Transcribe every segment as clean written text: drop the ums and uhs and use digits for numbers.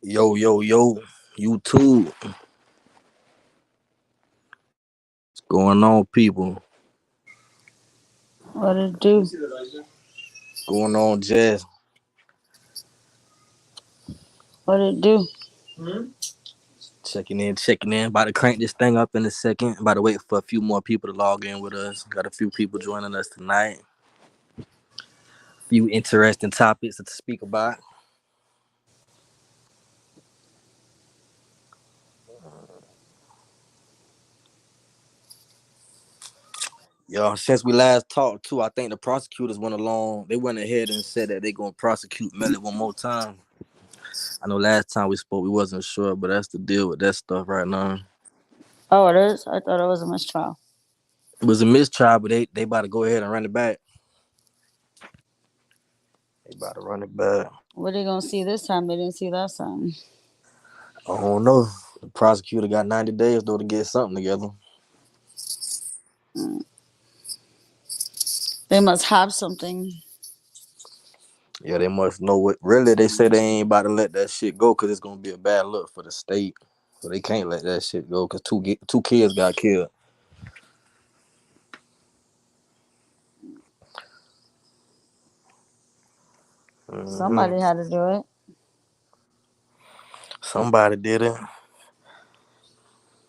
Yo, yo, yo, YouTube. What's going on, people? What it do? What's going on, Jess? What it do? Checking in, checking in. About to crank this thing up in a second. About to wait for a few more people to log in with us. Got a few people joining us tonight. Few interesting topics to speak about. Yo, since we last talked too, I think the prosecutors went along. They went ahead and said that they're gonna prosecute Melly one more time. I know last time we spoke, we wasn't sure, but that's the deal with that stuff right now. Oh, it is? I thought it was a mistrial. It was a mistrial, but they about to go ahead and run it back. They about to run it back. What are they gonna see this time? They didn't see last time. I don't know. The prosecutor got 90 days though to get something together. They must have something. Yeah, they must know what. Really, they say they ain't about to let that shit go because it's gonna be a bad look for the state. So they can't let that shit go because two kids got killed. hmm Somebody had to do it. Somebody did it.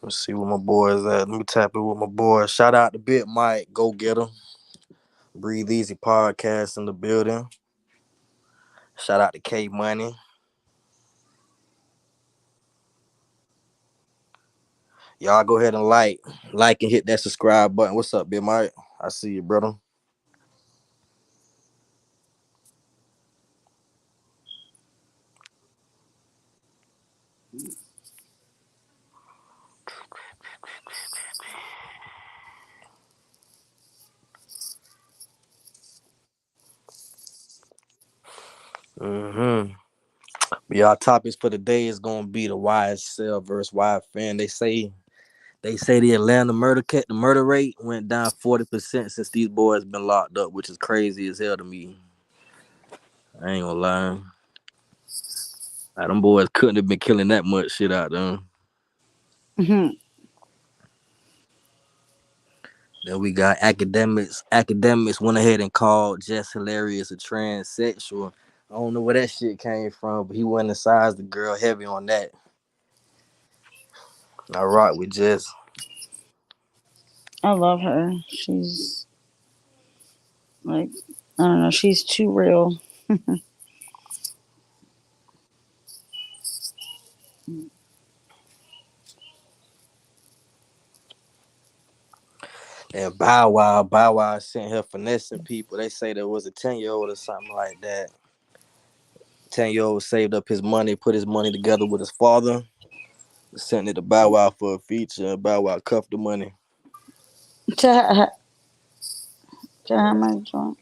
Let's see where my boys at. Let me tap it with my boys. Shout out to Big Mike. Go get him. Breathe Easy Podcast in the building. Shout out to K Money. Y'all go ahead and like and hit that subscribe button. What's up, Big Mike? I see you, brother. Mm-hmm. Y'all topics for the day is gonna be the YSL versus YFN. They say the Atlanta the murder rate went down 40% since these boys been locked up, which is crazy as hell to me. I ain't gonna lie. Like, them boys couldn't have been killing that much shit out there. Mhm. Then we got academics. Academics went ahead and called Jess Hilarious a transsexual. I don't know where that shit came from, but he went and sized the girl heavy on that. I rock with Jess. I love her. She's like, I don't know. She's too real. And Bow Wow sent her finessing people. They say there was a 10-year-old or something like that. 10-year-old saved up his money, put his money together with his father, sent it to Bow Wow for a feature, and Bow Wow cuffed the money. To have my joint.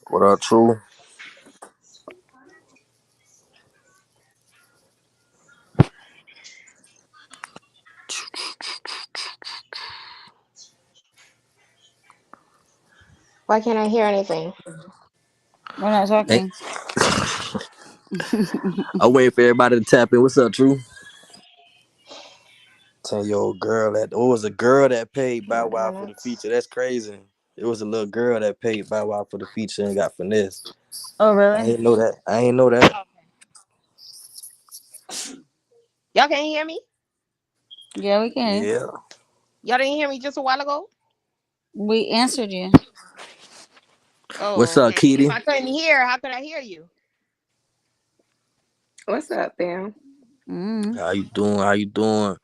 What up, True? Why can't I hear anything? We're not Hey, talking. I'm waiting for everybody to tap in. What's up, True? 10-year-old girl that it was a girl that paid Bow Wow for the McDonald's. feature. That's crazy. It was a little girl that paid Bow Wow for the feature and got finessed. Oh, I really? ain't know that. I ain't know that. Y'all can't hear me? Yeah, we can. Yeah. Y'all didn't hear me just a while ago? We answered you. Oh, What's up, okay. If Kitty? I couldn't hear, how could I hear you? What's up, fam? Mm. How you doing? How you doing?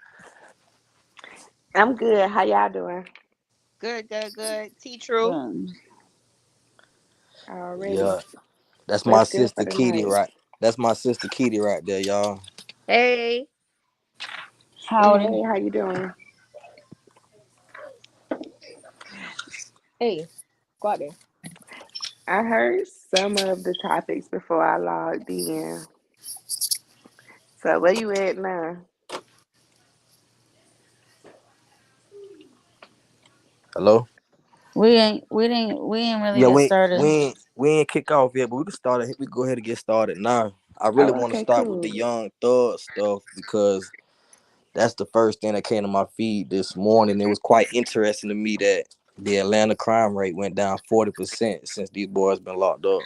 I'm good. How y'all doing? Good, good, good. T True. Good. Already. Yeah. That's my What's good for sister the Kitty, night? right? That's my sister Kitty right there, y'all. Hey. Howdy. Hey, how you doing? Hey, go out there. I heard some of the topics before I logged in. So where you at now? Hello. We ain't really Yeah, get we we started. ain't we ain't kick off yet, but we can start it. We can go ahead and get started now. I really Oh, want to okay, start with the cool. young thug stuff because that's the first thing that came to my feed this morning. It was quite interesting to me that the Atlanta crime rate went down 40% since these boys been locked up.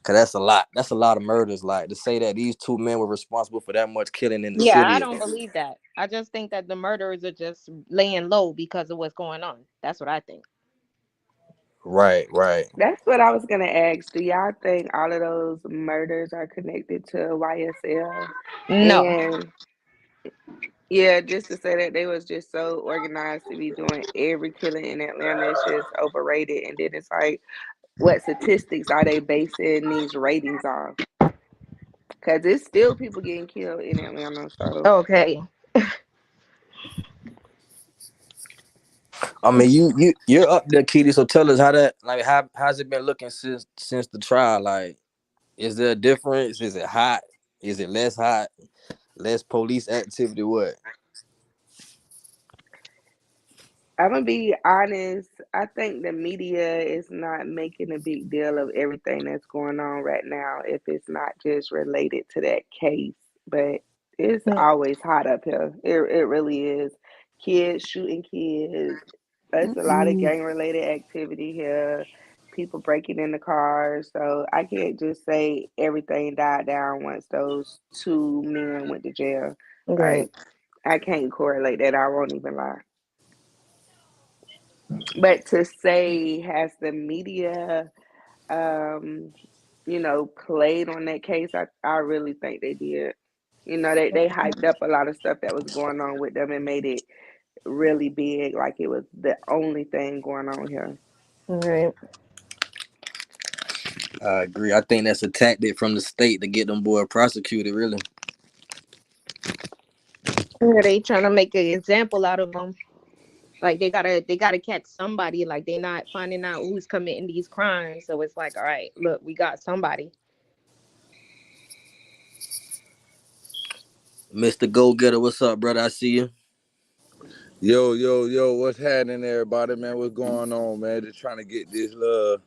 Cause that's a lot. That's a lot of murders. Like to say that these two men were responsible for that much killing in the Yeah, I city. don't believe that. I just think that the murderers are just laying low because of what's going on. That's what I think. Right, right. That's what I was gonna ask. Do y'all think all of those murders are connected to YSL? No. And yeah, just to say that they was just so organized to be doing every killing in Atlanta is just overrated. And then it's like, what statistics are they basing these ratings off? Because it's still people getting killed in Atlanta. So Okay. I mean, you're up there, Kitty. So tell us how that like how's it been looking since the trial? Like, is there a difference? Is it hot? Is it less hot? Less police activity? What? I'm gonna be honest. I think the media is not making a big deal of everything that's going on right now if it's not just related to that case. But it's always hot up here. It really is. Kids shooting kids. It's a lot of Mm-mm. gang related activity here. People breaking into cars. So I can't just say everything died down once those two men went to jail. Right. Like I can't correlate that. I won't even lie. But to say, has the media, um, played on that case, I really think they did. They hyped up a lot of stuff that was going on with them and made it really big, like it was the only thing going on here. Right. I agree. I think that's a tactic from the state to get them boy prosecuted. Really. Yeah, they trying to make an example out of them. Like they gotta catch somebody. Like they not finding out who's committing these crimes. So it's like, all right, look, we got somebody. Mr. Go Getter, what's up, brother? I see you. Yo, yo, yo, what's happening, everybody, man? What's going on, man? Just trying to get this little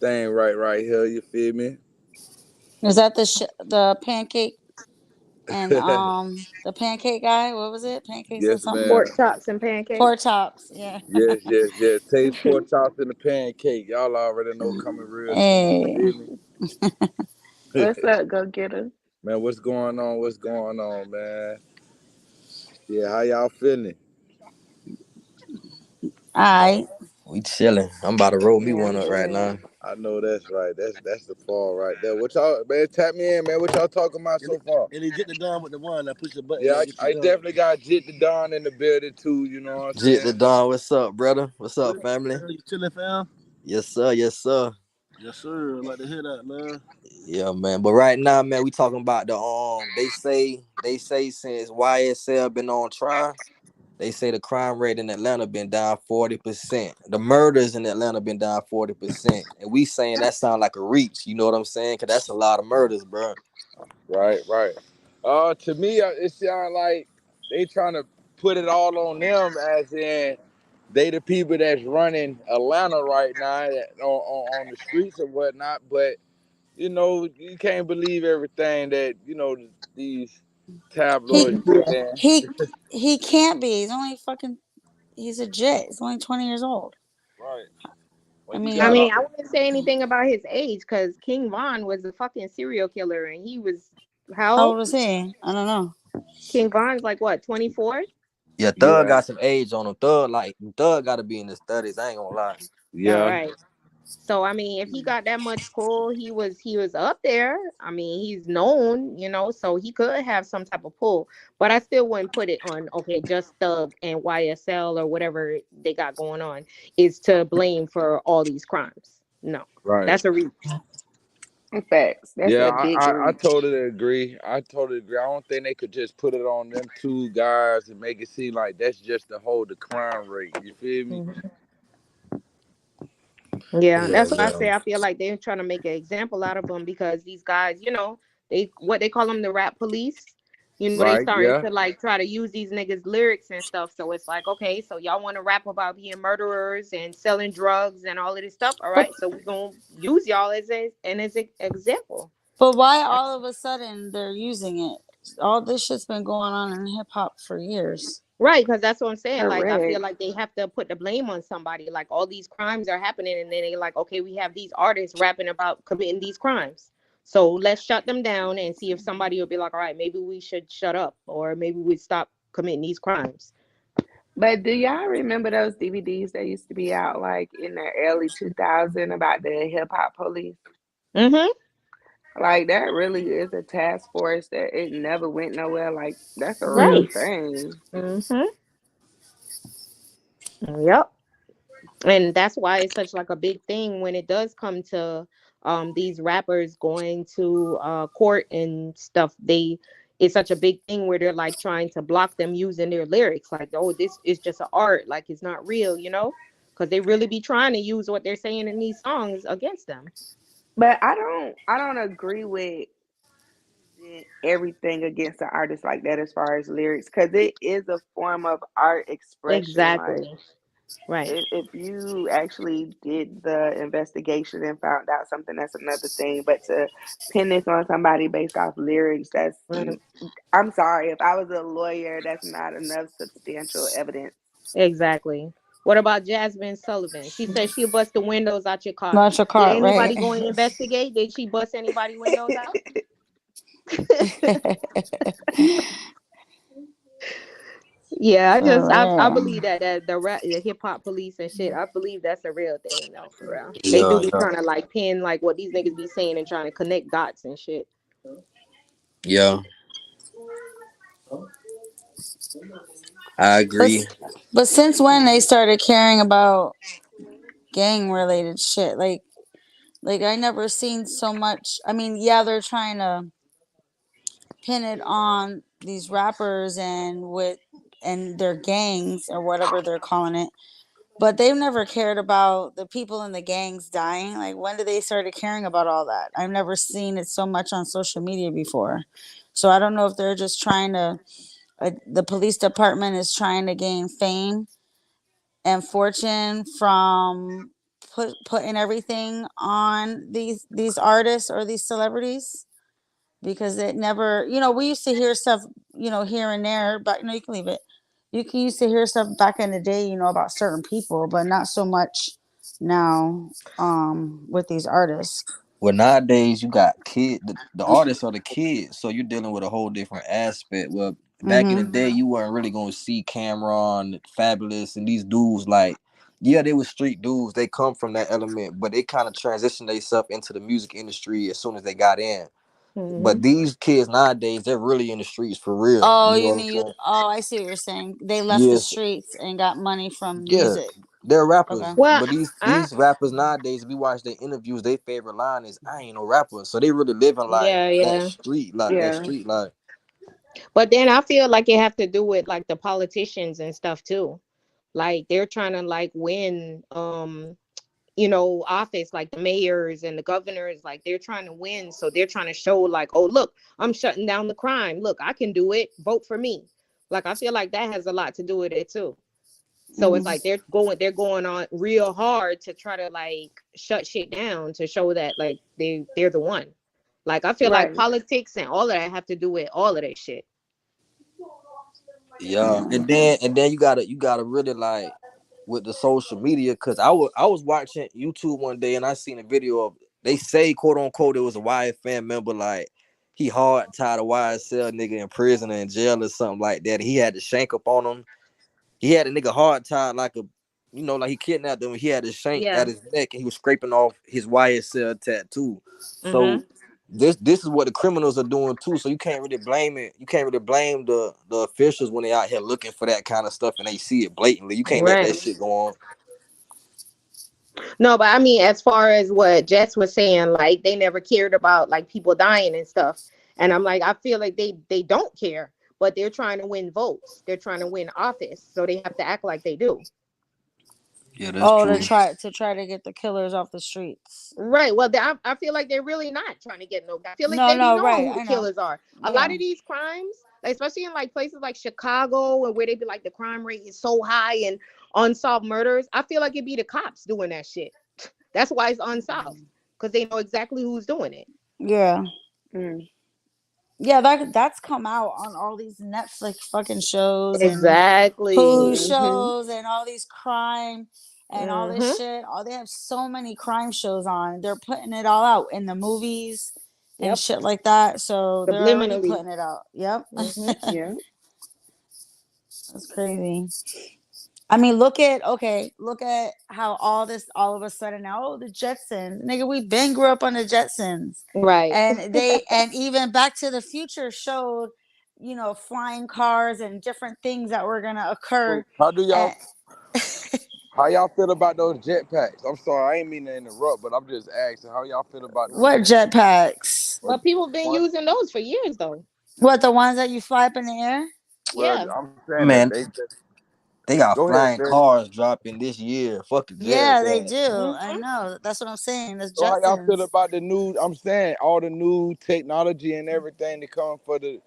thing right here, you feel me? Is that the pancake and the pancake guy? What was it? Pancakes and Yes, something? Pork ma'am. chops and pancakes. Pork chops. Yeah. Yes, yes, yes. Taste pork chops in the pancake. Y'all already know coming real soon, you Hey. feel me? What's up, go getter? Man, what's going on? What's going on, man? Yeah, how y'all feeling? Man, I. we chilling. I'm about to roll me Yeah, one I'm up right good. now. I know that's right. That's the fall right there. What y'all, man? Tap me in, man. What y'all talking about so far? And he get the done with the one that push the button Yeah, that get you I done. definitely got Jit the Don in the building too. You know what I'm Jit saying? the Don, what's up, brother? What's up, Chilling, family? you chilling, fam? Yes, sir. Yes, sir. Yes, sir. I like to hear that, man. Yeah, man. But right now, man, we talking about the they say since YSL been on trial, they say the crime rate in Atlanta been down 40%. The murders in Atlanta been down 40%. And we saying that sound like a reach, you know what I'm saying? Cause that's a lot of murders, bro. Right, right. To me, it sounds like they trying to put it all on them, as in they the people that's running Atlanta right now on the streets and whatnot. But you can't believe everything that these He tabloids put Yeah. in. he he can't be. He's a jit. He's only 20 years old. Right. I When you I got mean, mean, I wouldn't say anything about his age because King Von was a fucking serial killer and he was how how old? old is he? I don't know. King Von's like what, 24? Yeah, Thug yeah, got some age on him. Thug gotta be in his 30s. I ain't gonna lie. All yeah, right. So I mean, if he got that much pull, he was up there. I mean, he's known, so he could have some type of pull. But I still wouldn't put it on okay, just Thug and YSL or whatever they got going on is to blame for all these crimes. No, right. that's a reach. Facts. That's Yeah, a big I reach. totally agree. I totally agree. I don't think they could just put it on them two guys and make it seem like that's just to hold the crime rate. You feel me? Mhm. Yeah, Yeah, that's why I yeah. say I feel like they're trying to make an example out of them because these guys, they what they call them the rap police. They Right? starting Yeah. to like try to use these niggas lyrics and stuff. So it's like, okay, so y'all want to rap about being murderers and selling drugs and all of this stuff. All But right, so we're gonna use y'all as an example. but why all of a sudden they're using it? All this shit's been going on in hip hop for years. Right, because that's what I'm saying. Like, I feel Correct. like they have to put the blame on somebody. Like, all these crimes are happening, and then they like, okay, we have these artists rapping about committing these crimes. So let's shut them down and see if somebody will be like, all right, maybe we should shut up, or maybe we stop committing these crimes. But do y'all remember those DVDs that used to be out like in the early 2000 about the hip hop police? Mm-hmm. Like that really is a task force that it never went nowhere. Like that's a real Right. Mm. thing. Mm-hmm. Yep. And that's why it's such like a big thing when it does come to these rappers going to court and stuff. It's such a big thing where they're like trying to block them using their lyrics, like, oh, this is just an art, like it's not real, because they really be trying to use what they're saying in these songs against them. But I don't agree with using everything against an artist like that as far as lyrics because it is a form of art expression. Like Exactly. Right. if you actually did the investigation and found out something, that's another thing. But to pin this on somebody based off lyrics, Right. I'm sorry. If I was a lawyer, that's not enough substantial evidence. Exactly. What about Jasmine Sullivan? She said she'll bust the windows out your car. Not your Did car, right? anybody go and investigate? Did she bust anybody windows out? Yeah, For I real. believe that the rap, the hip hop police and shit. I believe that's a real thing though, for real. They do Yeah, be yeah, trying to like pin like what these niggas be saying and trying to connect dots and shit. yeah. I But agree. but since when they started caring about gang related shit? Like I never seen so much. I mean, yeah, they're trying to pin it on these rappers and their gangs or whatever they're calling it. But they've never cared about the people in the gangs dying. Like when did they started caring about all that? I've never seen it so much on social media before. So I don't know if they're just trying to the police department is trying to gain fame and fortune from putting everything on these artists or these celebrities because it never, we used to hear stuff, here and there, but you can leave it. You can used to hear stuff back in the day, about certain people, but not so much now with these artists. Well, nowadays you got the artists are the kids, so you're dealing with a whole different aspect. Well, back in the Mm-hmm. day, you weren't really gonna see Cameron, Fabulous, and these dudes like, yeah, they were street dudes. They come from that element, but they kind of transitioned themselves into the music industry as soon as they got in. Hmm. But these kids nowadays, they're really in the streets for real. Oh, You know you what I'm mean you? saying? Oh, I see what you're saying. They left the Yes, streets and got money from yeah, music. they're Okay. rappers. Well, But these I these rappers nowadays, if we watch their interviews, their favorite line is "I ain't no rapper." So they really living like yeah, that yeah. street, like that Yeah. street life. But then I feel like it have to do with like the politicians and stuff too. Like they're trying to like win office, like the mayors and the governors, like they're trying to win, so they're trying to show like, oh look, I'm shutting down the crime, look, I can do it, vote for me. Like I feel like that has a lot to do with it too. So it's Mm. like they're going on real hard to try to like shut shit down to show that like they're the one. Like I feel like Right. politics and all of that have to do with all of that shit. Yeah, Yeah. and then you gotta really like with the social media because I was watching YouTube one day and I seen a video of they say quote unquote it was a YFN member like he hard tied a YSL nigga in prison or in jail or something like that. He had the shank up on him. He had a nigga hard tied like like he kidnapped him. He had a shank Yeah. at his neck and he was scraping off his YSL tattoo. Mm-hmm. So this is what the criminals are doing too. So you can't really blame it. You can't really blame the officials when they out here looking for that kind of stuff and they see it blatantly. You can't let that Right. shit go on. No, but I mean, as far as what Jess was saying, like they never cared about like people dying and stuff. And I'm like, I feel like they don't care, but they're trying to win votes. They're trying to win office, so they have to act like they do. Yeah, that's Oh, true. to try to get the killers off the streets. Right. Well, I feel like they're really not trying to get no. I feel like No, they be no, knowing right. who the I know. killers are. A lot Yeah. of these crimes, like, especially in like places like Chicago, and where they be like the crime rate is so high and unsolved murders. I feel like it be the cops doing that shit. That's why it's unsolved, because they know exactly who's doing it. Yeah. Mm. Yeah, that's come out on all these Netflix fucking shows and Hulu Exactly. Mhm. shows and all these crime and all this Mm-hmm. shit. Oh, they have so many crime shows on. They're putting it all out in the movies and Yep. shit like that. So they're already Subliminally. putting it out. Yep. Mm-hmm. Yeah. That's crazy. I mean, look at how all of a sudden now, oh, the Jetsons, nigga, we been grew up on the Jetsons, Right. and even Back to the Future showed, flying cars and different things that were gonna occur. So how do y'all And how y'all feel about those jetpacks? I'm sorry, I ain't mean to interrupt, but I'm just asking how y'all feel about those what jetpacks. jetpacks? Or But people been one, using those for years, though. What, the ones that you fly up in the air? well, Yeah. I'm saying that Man, they just they got go ahead, flying sis. cars dropping this year. Fuck the jet. Yeah, they Yeah. do. I Mm-hmm. know. That's what I'm saying. That's So how y'all feel Jetsons. about the new? I'm saying all the new technology and everything to come for the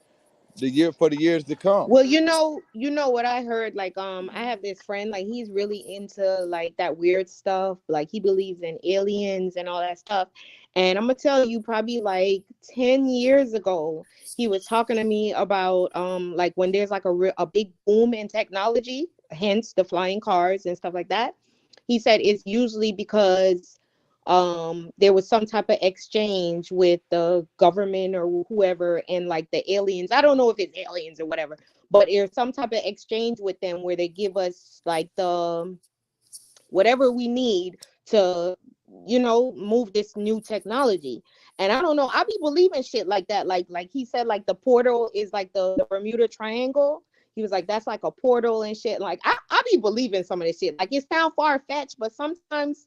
years to come. Well, you know what I heard. Like, I have this friend. Like, he's really into like that weird stuff. Like, he believes in aliens and all that stuff. And I'm gonna tell you, probably like 10 years ago, he was talking to me about like when there's like a big boom in technology, hence the flying cars and stuff like that. He said it's usually because there was some type of exchange with the government or whoever, and like the aliens. I don't know if it's aliens or whatever, but there's some type of exchange with them where they give us like the whatever we need to move this new technology. And I don't know, I be believing shit like that. Like he said, like the portal is like the Bermuda Triangle. He was like, that's like a portal and shit. Like, I be believing some of this shit. Like, it sound far-fetched, but sometimes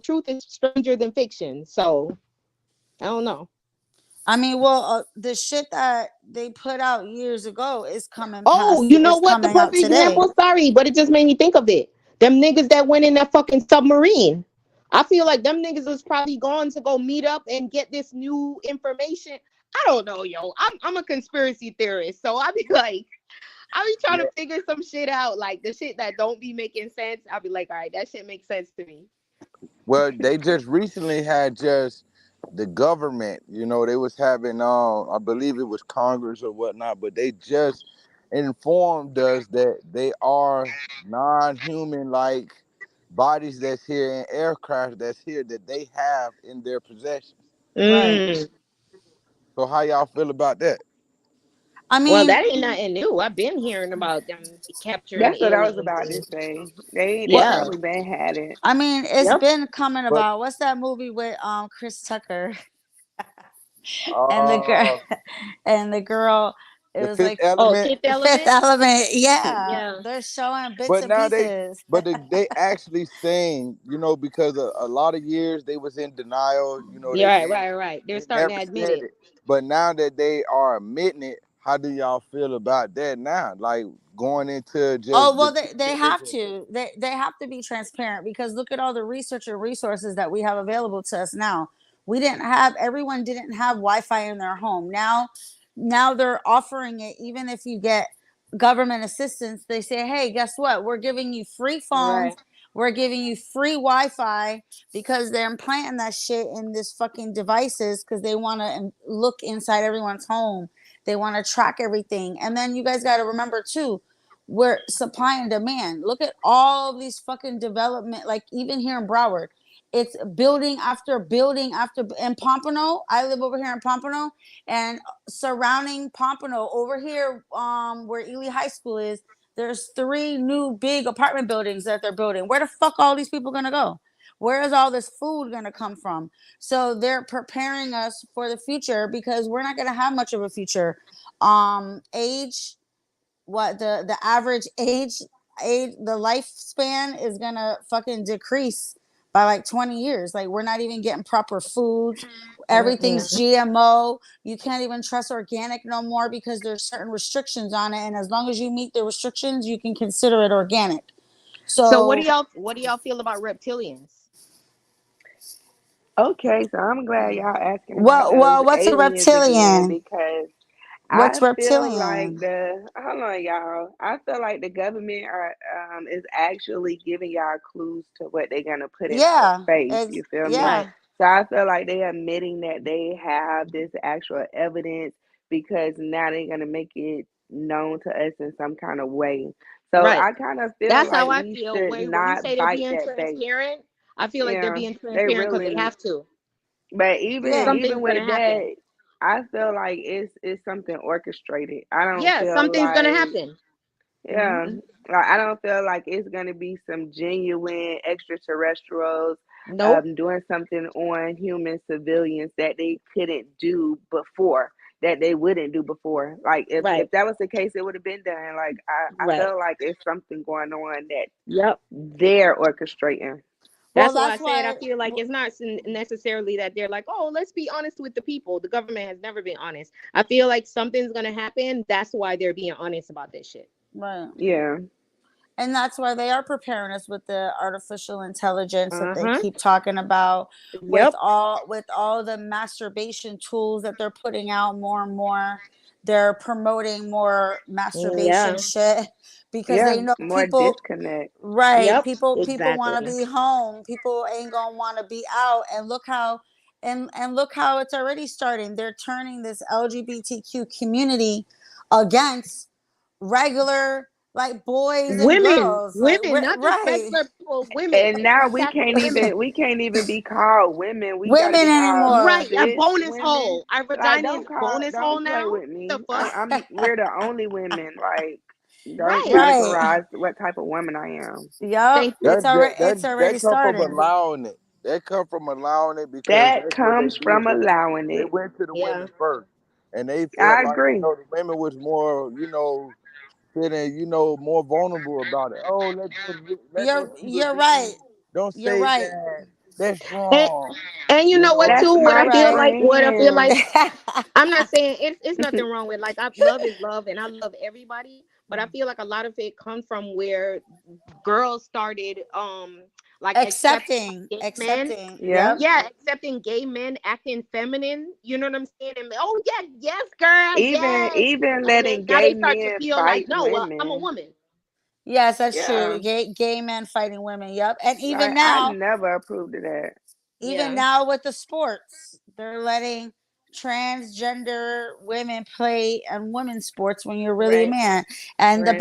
truth is stranger than fiction. So I don't know. I mean, well, the shit that they put out years ago is coming Oh, past, you know is what? The coming out perfect today. example. Sorry, but it just made me think of it. Them niggas that went in that fucking submarine. I feel like them niggas was probably going to go meet up and get this new information. I don't know, yo. I'm a conspiracy theorist, so I be like, I be trying Yeah. to figure some shit out, like the shit that don't be making sense. I'll be like, all right, that shit makes sense to me. Well, they just recently had just the government. They was having I believe it was Congress or whatnot, but they just informed us that they are non-human like bodies that's here and aircraft that's here that they have in their possession. Right. Mm. So how y'all feel about that? I Well, mean, that ain't nothing new. I've been hearing about them capturing That's what I was aliens about to and say. They But yeah. probably been had it. it's Yep. been coming but about. What's that movie with Chris Tucker and the girl uh and the girl? It the was Fifth like Oh, Element. Fifth Fifth Element. Element. Yeah, Yeah. they're showing bits But and now pieces. they actually saying, because a lot of years they was in denial. Yeah, They right, didn't, right, right. They're they starting to never admit said it. it. But now that they are admitting it, how do y'all feel about that now? Like going into Oh just the well, true they have religion. to. They have to be transparent because look at all the research and resources that we have available to us now. We didn't have Everyone didn't have Wi-Fi in their home. Now they're offering it. Even if you get government assistance, they say, "Hey, guess what? We're giving you free phones. Right. We're giving you free Wi-Fi because they're implanting that shit in this fucking devices because they want to look inside everyone's home. They want to track everything. And then you guys got to remember too, we're supply and demand. Look at all of these fucking development, like even here in Broward, it's building after building after. In Pompano, I live over here in Pompano, and surrounding Pompano over here, where Ely High School is, there's three new big apartment buildings that they're building. Where the fuck are all these people gonna go? Where is all this food gonna come from? So they're preparing us for the future because we're not gonna have much of a future. Age, what the average age the lifespan is gonna fucking decrease by like 20 years. Like we're not even getting proper foods. Everything's Mm-mm. GMO. You can't even trust organic no more because there's certain restrictions on it. And as long as you meet the restrictions, you can consider it organic. So So what do y'all feel about reptilians? Okay, so I'm glad y'all asking about well, those well, what's a aliens again reptilian? because What's I feel like reptilian? the hold on, y'all. I feel like the government are is actually giving y'all clues to what they're gonna put in our Yeah, face. You feel me? Right. yeah, So I feel like they're admitting that they have this actual evidence because now they're gonna make it known to us in some kind of way. So Right. I kind of feel That's like how I we feel. should When you not say they're bite being that bait. transparent, I feel like they're Yeah, being they transparent because they really. have to. But even yeah. even Something's with gonna happen. that, I feel like it's something orchestrated. I don't Yeah, feel something's gonna like happen. yeah, Hmm. like I don't feel like it's gonna be some genuine extraterrestrials Nope. doing something on human civilians that they couldn't do before, that they wouldn't do before. Like Right. if that was the case, it would have been done. Like I Right. feel like it's something going on that Yep. they're orchestrating. Well, That's why I that's said I why. feel like it's not necessarily that they're like, oh, let's be honest with the people. The government has never been honest. I feel like something's gonna happen. That's why they're being honest about this shit. Right. Yeah. And that's why they are preparing us with the artificial intelligence that Uh they huh. keep talking about, Yep. with all the masturbation tools that they're putting out more and more. They're promoting more masturbation Yeah. shit because Yeah. they know More people. disconnect. Right, Yep. people want to Exactly. be home. People ain't gonna want to be out. And look how, and look how it's already starting. They're turning this LGBTQ community against regular like boys and Women, girls. Like women, not just right, regular people. Women. And They're now attacking women. we can't even be called women. We got to women be called anymore. Right. A bitch bonus women. hole. Our Like vagina is bonus hole don't play now. with The me. fuck. We're the only women. Like don't Right. Right. categorize what type of woman I am. Yup. Thank you. It's already That come from starting. allowing it. That come from allowing it because That that's what they comes did. from allowing They it. went to the Yeah. women first, and they felt I like agree. the women was more feeling more vulnerable about it. Oh, let those people You're be. right. Don't You're say right. that. That's And, wrong. and you know what That's too? What I my feel Right. like, friend. I'm not saying it's nothing wrong with like love is love and I love everybody, but I feel like a lot of it comes from where girls started like accepting gay men. Accepting. Yeah. Yep. Yeah, accepting gay men acting feminine. You know what I'm saying? And oh yeah, yes, girl, yes. Even And then letting now gay they start to men feel like, fight no, well, I'm a women. woman. Yes, that's true. Yeah. Gay men fighting women. Yep. And Like I never approved of that. even Yeah. now with the sports, they're letting transgender women play in women's sports when you're really a Right. man, and Right.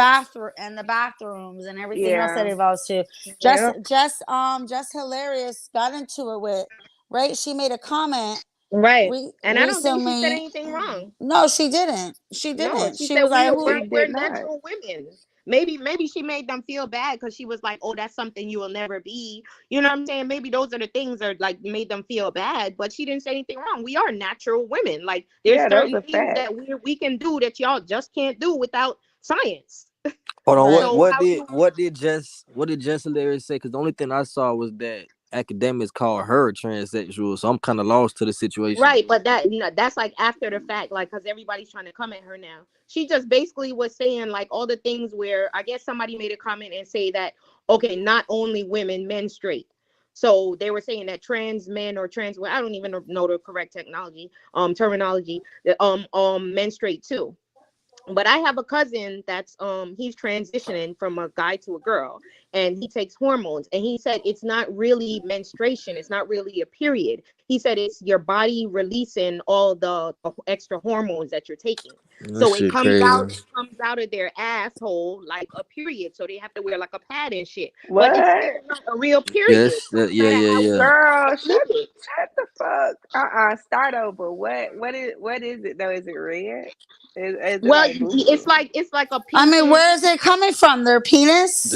the bathrooms and everything else that Yeah. involves too. Yeah. Just Hilarious got into it with, right. She made a comment Right. And I don't think she said recently. anything wrong. No, she didn't. She No, didn't. she She said was like, She "Who?" did we're not. natural women. Maybe she made them feel bad because she was like, oh, that's something you will never be. You know what I'm saying? Maybe those are the things that like made them feel bad, but she didn't say anything wrong. We are natural women. Like there's Yeah, those certain are things facts. that we can do that y'all just can't do without science. Hold on, Right. So how you what did Jess Hilarious say? Because the only thing I saw was that academics called her transsexual, so I'm kind of lost to the situation. right, but that that's like after the fact, like because everybody's trying to come at her now. She just basically was saying like all the things where I guess somebody made a comment and say that okay, not only women, men straight. So they were saying that trans men or trans well, I don't even know the correct technology, terminology, men straight too. But I have a cousin that's he's transitioning from a guy to a girl and he takes hormones and he said it's not really menstruation, it's not really a period. He said it's your body releasing all the extra hormones that you're taking. That So shit crazy. it comes out of their asshole like a period. So they have to wear like a pad and shit. But it's still What? not a real period. Yes, So no yeah, matter yeah, how yeah. Girl, fluid. shut the fuck. Start over. What is it though? Is it red? Is it Well, like blue? it's like a I mean, pinkish. where is it coming from? Their penis?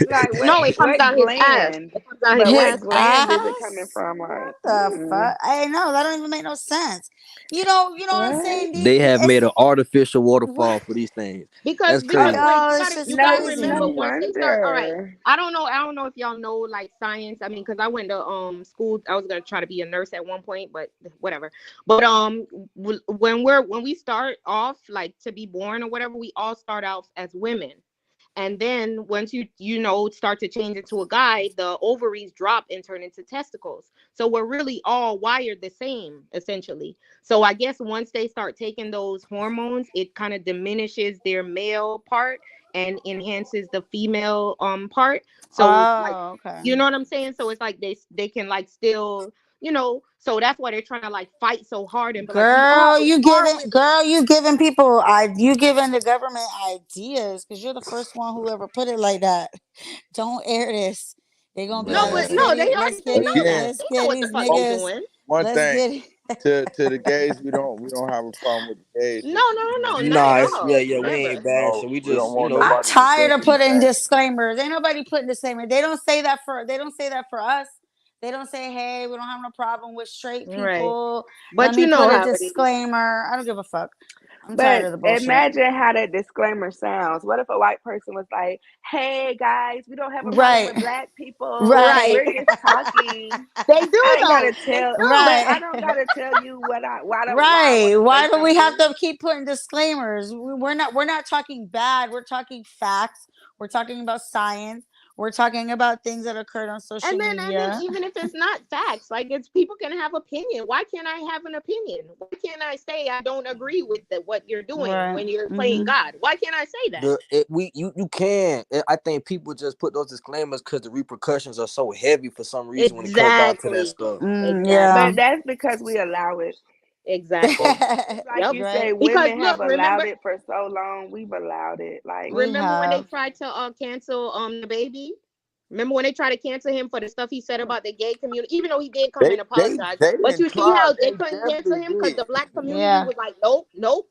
Like No, it comes what out his ass. gland? It comes out his But what His ass. gland is it coming ass? from? What Like, the fuck? I know that don't even make no sense. You know what I'm What? saying? They have made It's an artificial what? waterfall for these things. because That's crazy. wait, Oh, it's you just gotta No, remember no crazy. once they start. All right, wonder. I don't know if y'all know like science. I mean, because I went to school. I was gonna try to be a nurse at one point, but whatever. But when we start off like to be born or whatever, we all start out as women. And then once you start to change into a guy, the ovaries drop and turn into testicles. So we're really all wired the same essentially. So I guess once they start taking those hormones, it kind of diminishes their male part and enhances the female part. So like, Oh, okay. you know what I'm saying? So it's like they can like still, so that's why they're trying to like fight so hard and be like, Girl, women. you giving people, you giving the government ideas because you're the first one who ever put it like that. Don't air this. They're gonna be No, like, but Man, no, they already they know that. Again, let's They know get what the these fuck they focus niggas, doing. one let's thing. get To the gays, we don't have a problem with the gays. No, Just, no, no, no, not nah, at it's yeah, all. yeah. We ain't Never. bad, so we we don't just want I'm nobody to tired think of putting anything. disclaimers. Ain't nobody putting disclaimers. They don't say that for us. They don't say, hey, we don't have no problem with straight Right. people. Let But you me know put a how it is. disclaimer. I don't give a fuck. I'm tired But of the bullshit. imagine how that disclaimer sounds. What if a white person was like, "Hey guys, we don't have a problem Right. with black people. Right. Right. We're just talking." They do I ain't though. gotta They tell, do. but Right. I don't gotta tell you why I want Right. to Why say do we have something. to keep putting disclaimers? We're not talking bad. We're talking facts. We're talking about science. We're talking about things that occurred on social And then media. even if it's not facts, like it's people can have opinion. Why can't I have an opinion? Why can't I say I don't agree with what you're doing Right. when you're playing Hmm. God? Why can't I say that? you can. I think people just put those disclaimers because the repercussions are so heavy for some reason when it comes down to that Exactly. stuff. Yeah. But Exactly. that's because we allow it. Exactly. Just like Yep. you say, Right. Because women look, have allowed it for so long. We've allowed it. Like, We remember when they have. tried to cancel the baby? Remember when they tried to cancel him for the stuff he said about the gay community, even though he did come They and they apologize. they But didn't you see try. how they They couldn't cancel definitely him because did. the black community Yeah. was like, nope, nope.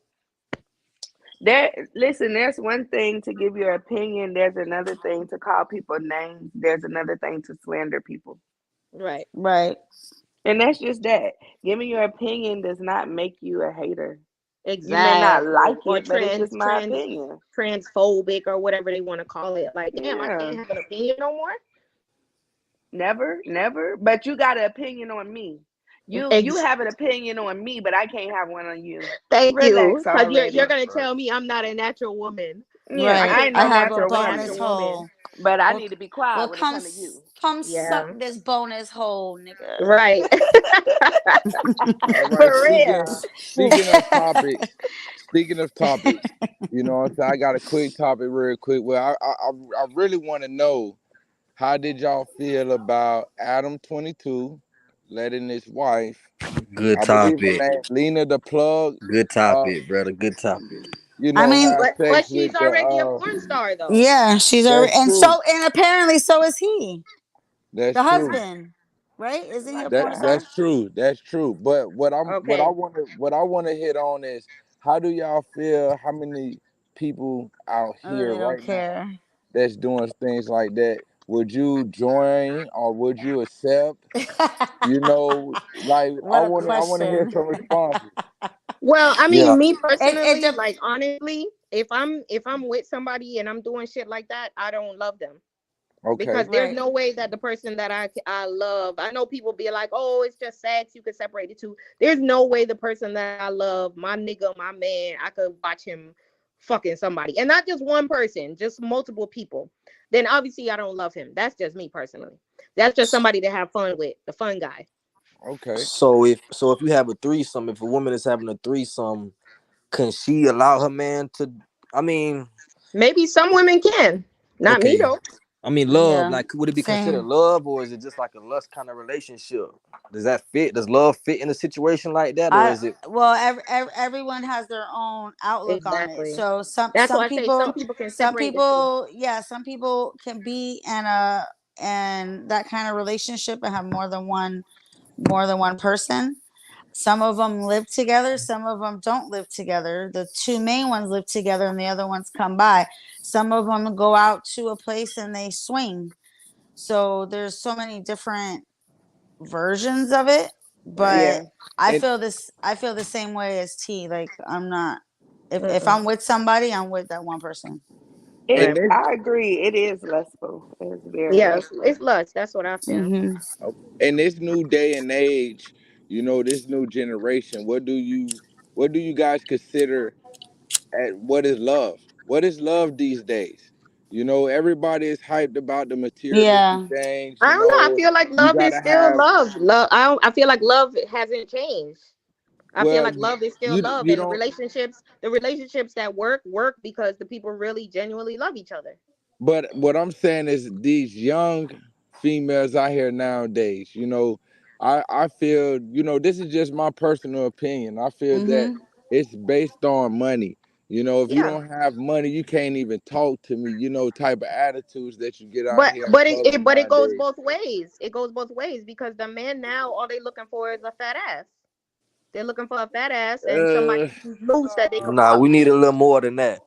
listen, there's one thing to give your opinion. There's another thing to call people names. There's another thing to slander people. Right. Right. And that's just that. Giving your opinion does not make you a hater. You may not Exactly. like Or it, but it's just my opinion. transphobic or whatever they want to call it. Like, damn, I Yeah. can't have an opinion no more. Never, never. But you got an opinion on me. You Ex- have an opinion on me, but I can't have one on you. Thank you. Relax Because you're already. gonna Right. tell me I'm not a natural woman. Yeah, I Right. I can't ain't I no tell have you a I'm natural a bonus natural woman, woman. hole. but I Well, need to be quiet well, when it come comes to you. suck Yeah. this bonus hole, nigga. Right. All right. For real. Speaking of topics, what I'm saying. I got a quick topic, real quick. Well, I really want to know how did y'all feel about Adam 22 letting his wife, Good I believe her topic. name Lena the Plug, Good uh, topic, brother. Good topic. I mean, have But sex she's with the. already a porn star though. yeah, she's already, That's true. and apparently so is he, That's the true. husband, right? Isn't he a Like porn that. star? That's true. That's true. But Okay. what I want to hit on is how do y'all feel? How many people out Oh, here they don't right now care. that's doing things like that? Would you join or would you accept? Like What a I want to hear question. some responses. Well, I Yeah. mean, me It personally, like honestly, if I'm with somebody and I'm doing shit like that, I don't love them. Because Okay. there's right. no way that the person that I love, I know people be like, oh, it's just sex, you can separate the two. There's no way the person that I love, my nigga, my man, I could watch him fucking somebody, and not just one person, just multiple people. Then obviously I don't love him. That's just me personally. That's just somebody to have fun with, the fun guy. Okay. So if you have a threesome, if a woman is having a threesome, can she allow her man to? I mean, Maybe some women can, not me okay. though. I mean, love. Yeah. Like, would it be considered Same. love, or is it just like a lust kind of relationship? Does that fit? Does love fit in a situation like that, or I is it? well, everyone has their own outlook on it. Exactly. So That's why I say some people can separate the two. yeah, some people can be in a and that kind of relationship and have more than one person. Some of them live together, some of them don't live together. The two main ones live together and the other ones come by. Some of them go out to a place and they swing. So there's so many different versions of it. Right. But Yeah. I And feel this. I feel the same way as T. Like I'm not. If Mm-mm. I'm with somebody, I'm with that one person. It. and Right. this I agree. It is lustful. It's very Yeah, lustful. it's lust. That's what I feel. Hmm. in this new day and age, this new generation, what do you guys consider at what is love? What is love these days? Everybody is hyped about the materialistic Yeah. things. I don't know. I feel like You love is gotta still have love. Love. I don't. I feel like love hasn't changed. I feel well, like love is still you love, you and don't. the relationships that work because the people really genuinely love each other. But what I'm saying is these young females out here nowadays, I feel, this is just my personal opinion. I feel that Hmm. it's based on money. If you Yeah. don't have money, you can't even talk to me, type of attitudes that you get out here in public But it goes nowadays. both ways. It goes both ways because the men now all they looking for is a fat ass. They're looking for a fat ass and somebody Uh, who's loose that they can Nah, fuck. we need a little more than that.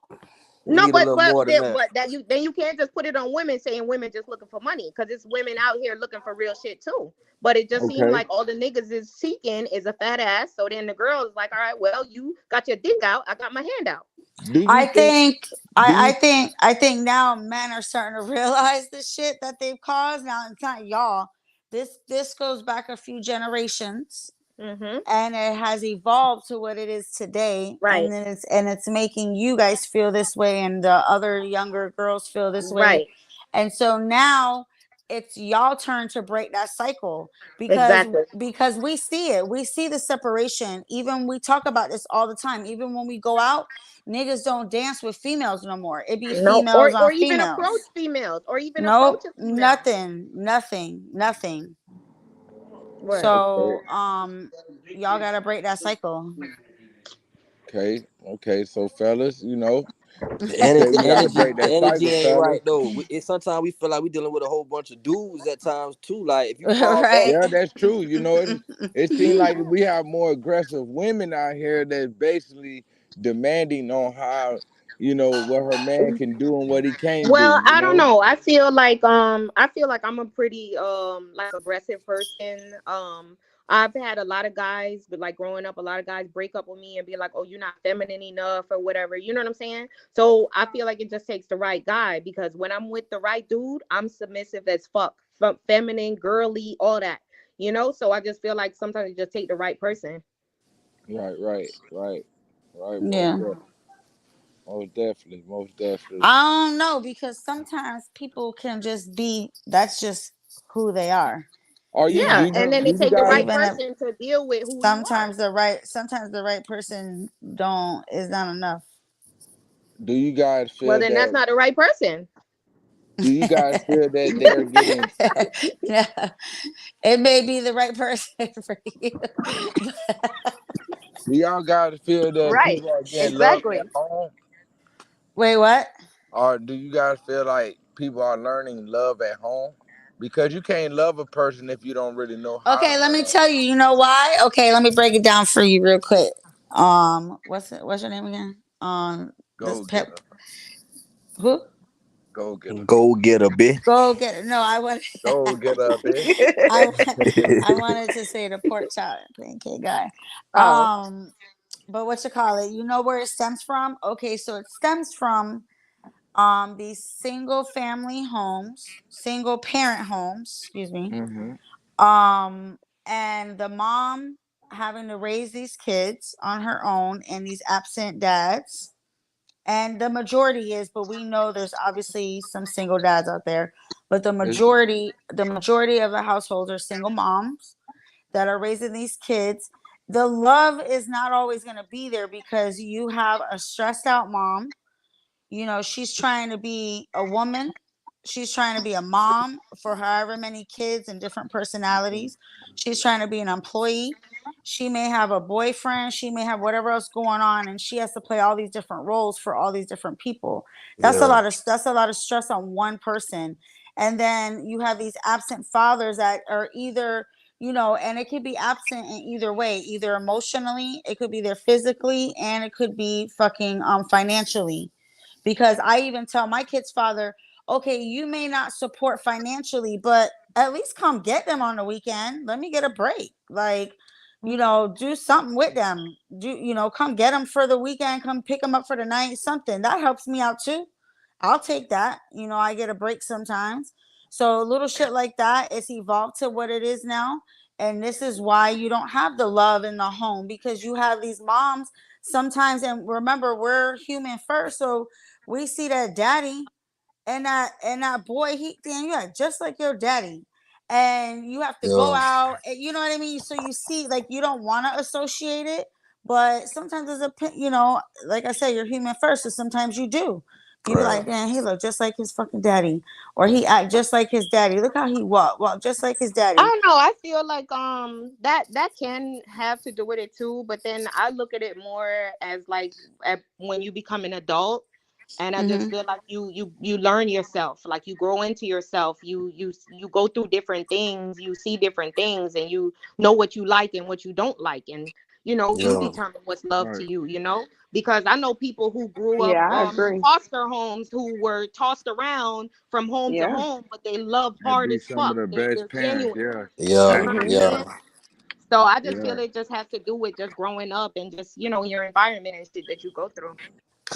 We No, need a little more than that. but that you then you can't just put it on women saying women just looking for money because it's women out here looking for real shit too. But it just seemed okay. like all the niggas is seeking is a fat ass. So then the girl is like, all right, well, you got your dick out, I got my hand out. Do you I think, think do I you, think I think now men are starting to realize the shit that they've caused. Now it's not y'all. This goes back a few generations, Mm-hmm. and it has evolved to what it is today, Right. and then it's making you guys feel this way and the other younger girls feel this way. Right. And so now it's y'all turn to break that cycle, because Exactly. we see it, we see the separation. Even we talk about this all the time, even when we go out, niggas don't dance with females no more. It be No, females on or even approach females. females, or even approach Nope, a female. nothing. What? okay, So y'all gotta break that cycle. okay, okay. So fellas, The you say energy, we got to break the that energy cycle, ain't fellas. right though. Sometimes we feel like we dealing with a whole bunch of dudes at times too. Like if you fall back, Right. Yeah, that's true. It seems like we have more aggressive women out here that's basically demanding on how, what her man can do and what he can't Well, I don't do. know. I feel like I'm a pretty like aggressive person. I've had a lot of guys, but like growing up, a lot of guys break up with me and be like, "Oh, you're not feminine enough" or whatever. You know what I'm saying? So I feel like it just takes the right guy because when I'm with the right dude, I'm submissive as fuck, feminine, girly, all that. So I just feel like sometimes you just take the right person. Right, right, right, right. Most Yeah. definitely, most definitely, most definitely. I don't know, because sometimes people can just be, that's just who they are. Are you? Even Do Yeah, if and you? then Do it you take the guys? right even if person to deal with who you are. sometimes the right person don't is not enough. Do you guys Well, feel then that's that? not the right person. Do you guys feel that they're getting? Yeah. It may be the right person for you. Do y'all guys feel that Right. people are getting love at Exactly. home? Wait, what? Or do you guys feel like people are learning love at home? Because you can't love a person if you don't really know how to Okay, let me love. tell you. You know why? Okay, let me break it down for you real quick. What's your name again? This Go get pep her. who? Go get her. go get a bit. Go get it. No, I want. Go get her, bitch. I want. I wanted to say the pork chop pancake guy. Oh. Um, but what you call it? You know where it stems from? Okay, so it stems from these single family homes, single parent homes. Excuse me. Mm-hmm. Um, and the mom having to raise these kids on her own, and these absent dads. And the majority is, but we know there's obviously some single dads out there, but the majority of the households are single moms that are raising these kids. The love is not always going to be there, because you have a stressed out mom. She's trying to be a woman. She's trying to be a mom for however many kids and different personalities. She's trying to be an employee. She may have a boyfriend. She may have whatever else going on, and she has to play all these different roles for all these different people. That's a Yeah. lot of that's a lot of stress on one person. And then you have these absent fathers that are either, and it could be absent in either way, either emotionally, it could be there physically, and it could be fucking financially. Because I even tell my kid's father, okay, you may not support financially, but at least come get them on the weekend. Let me get a break. Like, Do something with them. Come get them for the weekend, come pick them up for the night, something. That helps me out too. I'll take that. I get a break sometimes. So little shit like that, it's evolved to what it is now. And this is why you don't have the love in the home, because you have these moms sometimes. And remember, we're human first. So we see that daddy and that boy, he damn, you are just like your daddy, and you have to go Yeah, out, and you know what I mean. So you see, like, you don't want to associate it, but sometimes there's like I said, you're human first, so sometimes you do. You be right. like, man, he look just like his fucking daddy, or he act just like his daddy. Look how he walk just like his I daddy. don't know. I feel like that can have to do with it too, but then I look at it more as like when you become an adult, and I just Mm-hmm. feel like you learn yourself, like you grow into yourself. You go through different things, you see different things, and you know what you like and what you don't like, and you Yeah, determine what's love to Right. you. Because I know people who grew up Yeah, I in agree. foster homes who were tossed around from home to Yeah. home, but they love And hard be as some of fuck. the best They're parents. genuine. Yeah, yeah, You know what I'm Mhm. yeah. saying? So I just yeah. feel it just has to do with just growing up and just your environment and shit that you go through.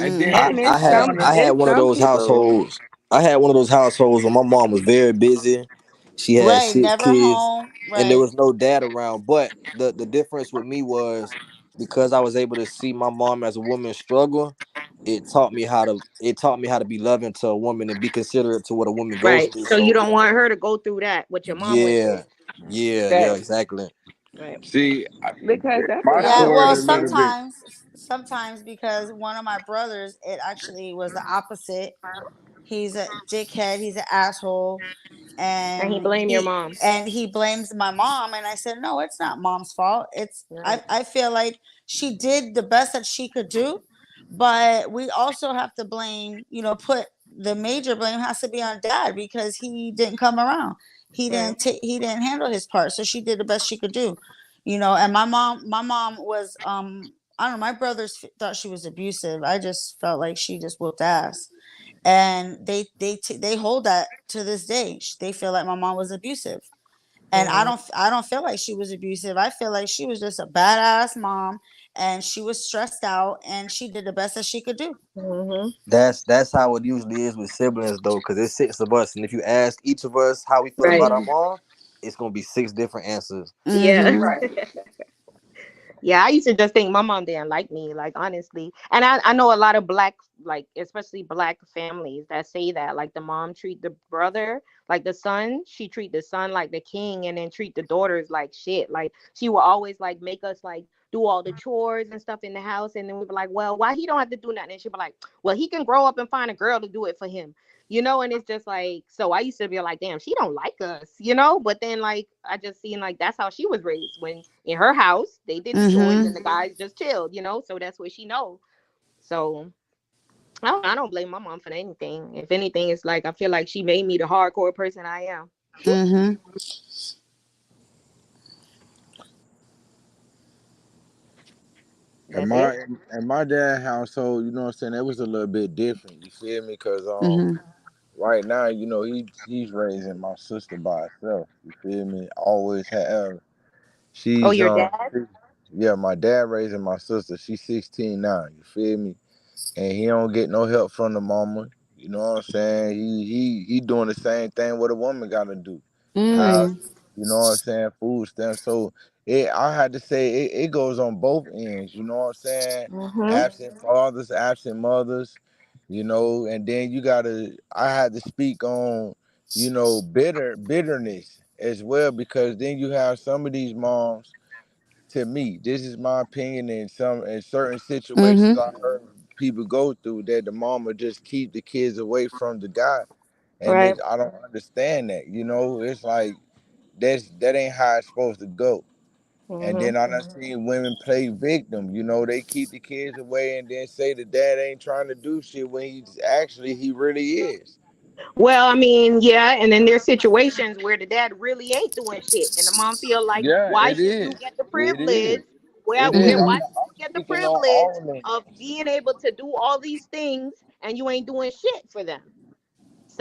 And I, then And Mm-hmm. I it's I had some want to. I had it's one of some those people. households. I had one of those households where my mom was very busy. She had Right, six never kids, home. and there Right. was no dad around. But the difference with me was because I was able to see my mom as a woman struggle. It taught me how to be loving to a woman and be considerate to what a woman goes Right. through. So you So don't want her to go through that what your mom went through. yeah, yeah, yeah, That exactly. Right. See, because that's my what I Yeah, was story well, is a little thinking. bit. sometimes because one of my brothers, it actually was the opposite. He's a dickhead. He's an asshole, And he and blame your he mom. and he blames my mom. And I said, no, it's not mom's fault. It's Right. I feel like she did the best that she could do, but we also have to blame. Put the major blame has to be on dad because he didn't come around. Right. He didn't handle his part. So she did the best she could do. And my mom was I don't know. My brothers thought she was abusive. I just felt like she just whooped ass, and they hold that to this day. They feel like my mom was abusive, and I Mm-hmm. don't I don't feel like she was abusive. I feel like she was just a badass mom, and she was stressed out, and she did the best that she could do. Mm-hmm. That's how it usually is with siblings though, because it's six of us, and if you ask each of us how we feel Right. about our mom, it's gonna be six different answers. Yeah. Mm-hmm. Right. Yeah, I used to just think my mom didn't like me, like honestly. And I know a lot of black, like especially black families that say that, like the mom treat the brother like the son, she treat the son like the king, and then treat the daughters like shit. Like she will always like make us like do all the chores and stuff in the house, and then we be like, well, why he don't have to do nothing? And she'll be like, well, he can grow up and find a girl to do it for him. And it's just like, so I used to be like, damn, she don't like us. But then like I just seen like that's how she was raised. When in her house they did the chores Mm-hmm. and the guys just chilled. So that's what she know. So I don't blame my mom for anything. If anything, it's like I feel like she made me the hardcore person I am. Mm-hmm. In That's my it. in my dad household, you know what I'm saying, it was a little bit different. You feel me? Cause Mm-hmm. right now, he's raising my sister by herself. You feel me? Always have. Oh, She's your dad? yeah, my dad raising my sister. She's 16 now. You feel me? And he don't get no help from the mama. You know what I'm saying? He doing the same thing what a woman gotta do. How Mm-hmm. you know what I'm saying? Food stamps. So I had to say it goes on both ends. You know what I'm saying? Mm-hmm. Absent fathers, absent mothers. And then I had to speak on bitterness as well, because then you have some of these moms. To me, this is my opinion. In certain situations, Mm-hmm. I heard people go through that the mama just keep the kids away from the guy, and Right. I don't understand that. It's like that ain't how it's supposed to go. And Mm-hmm. then I done seen women play victim. They keep the kids away and then say the dad ain't trying to do shit when he really is. Well, I mean, yeah, and then there's situations where the dad really ain't doing shit, and the mom feel like, Yeah, why it should you is. get the It is. privilege? Where, It is. where, Mm-hmm. why I'm, should I'm you get the speaking on privilege all of them. of being able to do all these things and you ain't doing shit for them?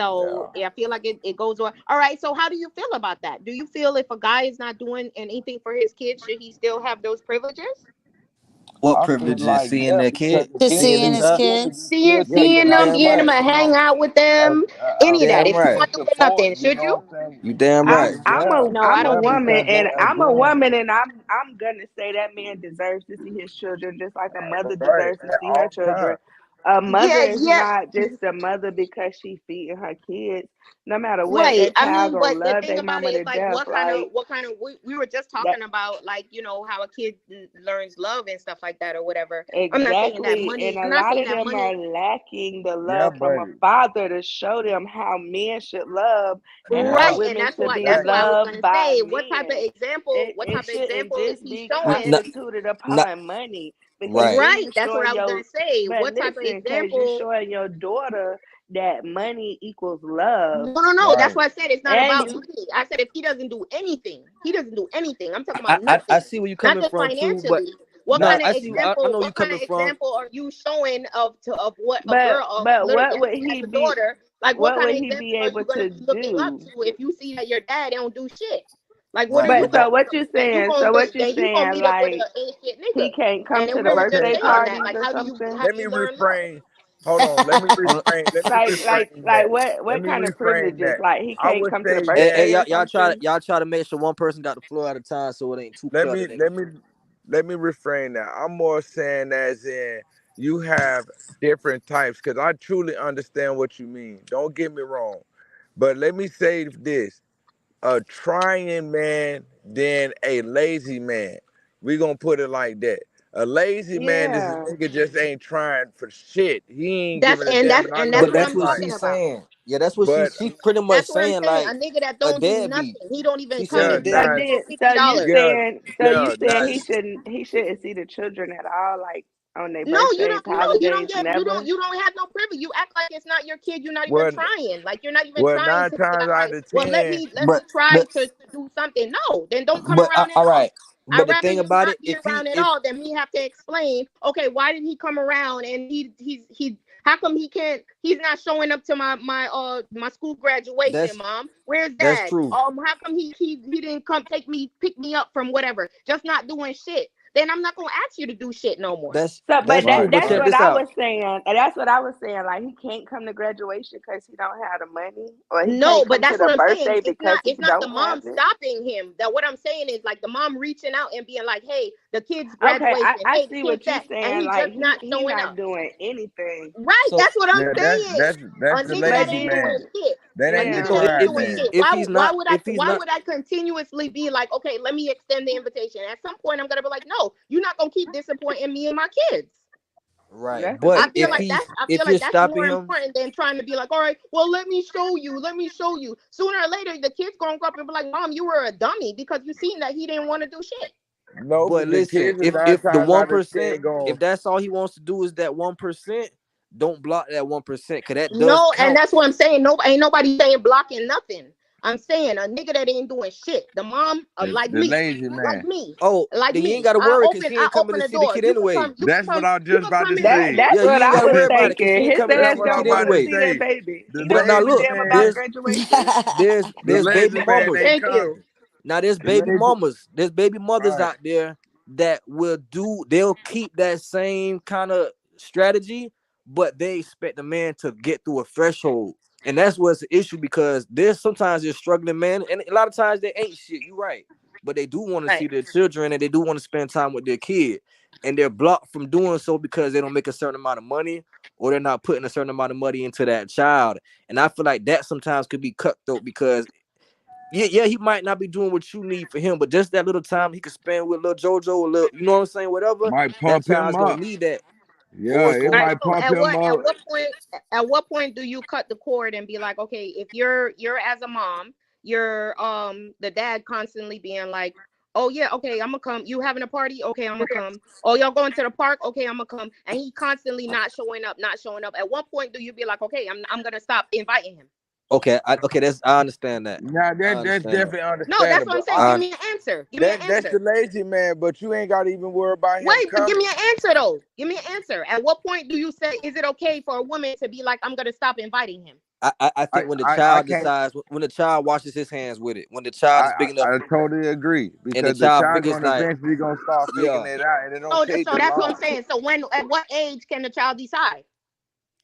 So Yeah. yeah, I feel like it goes on. All right. So how do you feel about that? Do you feel if a guy is not doing anything for his kids, should he still have those privileges? What I feel privileges? like Seeing their because kid, the To kids seeing seeing the the his child. kids kids. Seeing still Yeah, take seeing you them, damn getting them right. to hang out with as them, You any of that. damn If he's right. not child doing support, nothing, you should you? know what I'm saying? You damn right. Yeah, No, I I'm a don't yeah, think woman, because so. and I'm a again, woman, and I'm gonna say that man deserves to see his children just like a mother right, deserves to at see her all children. times. A mother Yeah, is yeah, not just a mother because she feeding her kids. No matter what, right. that I child mean, gonna but the love thing their about it mama is to like, death. Like what kind of, we were just that talking about, like, how a kid learns love and stuff like that or whatever. I'm not saying that exactly, and money. a I'm not lot saying of that them are money. lacking the Yeah, love from but a father to show them how men should love and how yeah, Right, and women that's should why be I was loved gonna by say men. what It type of shouldn't example is just he be showing? Not, constituted not upon money because right. then Right, you that's what showing I was your, gonna say. but What type of listen, because you example? showing your daughter that money equals love. No. That's right. why I said it's not And about you, money. I said if he doesn't do anything, he doesn't do anything. I'm talking I, about I nothing, see where you not coming just from too, but financially. What no, kind Not of I see. I example? know you What kind coming of from. example are you showing of what a but girl, a but little what as, would as he a be, daughter, like what what kind would of he example be are able you gonna to be looking up do? to if you see that your dad don't do shit? Like what are Right, you But but gonna so that. do? what you Then you saying? gonna So do? what you Then you gonna saying? meet up with Like a ain't shit he nigga? can't come And to then the we were just okay. birthday saying that, parties like or something? Let me how do you learn love? refrain. Hold on. Let me Hold on. refrain. Let me refrain Like that. Let what me kind of refrain privileges? that. Like he I can't would come to the say Hey, that. birthday or something? y'all try to make sure one person got the floor at a time, so it ain't too Let me cluttered in let here. me let me refrain that. I'm more saying as in you have different types because I truly understand what you mean. Don't get me wrong, but let me say this: a trying man than a lazy man. We gonna put it like that. A lazy man is a Yeah. nigga just ain't trying for shit. He ain't That's giving a damn, and I and know that's But what that's that's I'm what right. talking she's about. saying. Yeah, that's what But she's pretty much That's what I'm saying. saying. Like A nigga that a don't do deadbeat. nothing. He don't even She's saying come a and yeah, give nah, you deadbeat. no $50. yeah, So you yeah, saying he shouldn't see the children at all, like on their No, you birthdays, don't. No, you don't holidays, get. never? You don't have no privilege. You act like it's not your kid. You're not even well, trying. Like you're not even well, trying nine to be times like, all out right. of Well, ten, let me But try but to do something. No, then don't come around at all right. all. I'd But the rather thing you about not it, be around at all than me have to explain. Okay, why did he come around and he? How come he can't? He's not showing up to my school graduation, that's mom. Where's that's dad? true. How come he didn't come pick me up from whatever? Just not doing shit. Then I'm not gonna ask you to do shit no more. So, but That's true. right, But that's check right. what this I out. was saying. And that's what I was saying. Like he can't come to graduation because he don't have the money, or he No, can't but come to that's the what I'm saying. birthday because he It's not the don't have mom it. stopping him. That what I'm saying is like the mom reaching out and being like, "Hey, the kid's Okay, graduation. I Hey, the see kid's what you that," and saying. he Like just not he showing not up. doing anything. Right, So that's what I'm Yeah, saying. that's A the nigga But that lazy ain't then, doing man. shit. That A ain't the nigga yeah. so that ain't trying doing man. shit. if he's not if he's Why not would I continuously be like, okay, let me extend the invitation? At some point, I'm gonna be like, no, you're not gonna keep disappointing me and my kids. right, That's a but good point. I if feel you're like that's stopping more him, important than trying to be like, all right, well, let me show you. Let me show you. Sooner or later, the kid's gonna grow up and be like, Mom, you were a dummy because you seen that he didn't want to do shit. No, but but the listen, kids is nine if the times one out of percent, ten going. if that's all he wants to do is that 1%, don't block that 1%, cause that does No, and count. that's what I'm saying. No, ain't nobody saying blocking nothing. I'm saying a nigga that ain't doing shit. The mom, The lazy like man. me, Oh, like then you ain't me. gotta worry, cause he I ain't coming open to the see the door. kid anyway. That's what I was You just could about come to in. say. Yeah, That's you what ain't I gotta was worry about it, cause he thinking. ain't His coming to That's ass see what the I'm don't kid about want to to anyway. see that say. baby. The He But don't now give a lazy look, damn about man, graduation. the there's lazy baby man mamas. ain't Thank coming. you. Now there's The baby lazy, mamas. There's baby mothers right? out there that will do. They'll keep that same kind of strategy, but they expect the man to get through a threshold, and that's what's the issue because there's sometimes there's struggling men, and a lot of times they ain't shit. You right, but they do want to Right. see their children and they do want to spend time with their kid, and they're blocked from doing so because they don't make a certain amount of money or they're not putting a certain amount of money into that child. And I feel like that sometimes could be cutthroat because yeah, he might not be doing what you need for him, but just that little time he could spend with little JoJo or little, you know what I'm saying, whatever, Might that pump him child's gonna up. need that, or Yeah, it's it gonna. All right. might So pump him up. at what point do you cut the cord and be like, okay, if you're as a mom, you're the dad constantly being like, oh yeah, okay, I'm gonna come. You having a party? Okay, I'm gonna come. Oh, y'all going to the park? Okay, I'm gonna come. And he constantly not showing up, not showing up. At one point, do you be like, okay, I'm gonna stop inviting him? Okay, that's I understand that. Now I that's understand that. definitely No, that's what I'm understandable. saying. Give me an answer. Give me an That's answer. the lazy man, but you ain't got to even worry about him Wait, but give coming. me an answer though. Give me an answer. At what point do you say is it okay for a woman to be like, I'm gonna stop inviting him? I I, think when the I child can't. decides, when the child washes his hands with it, when the child is big enough, I totally agree and the because the child child bigger is gonna like, eventually gonna start figuring yeah, it out, and it don't So, take so that that's what I'm long. saying. So when, at what age can the child decide?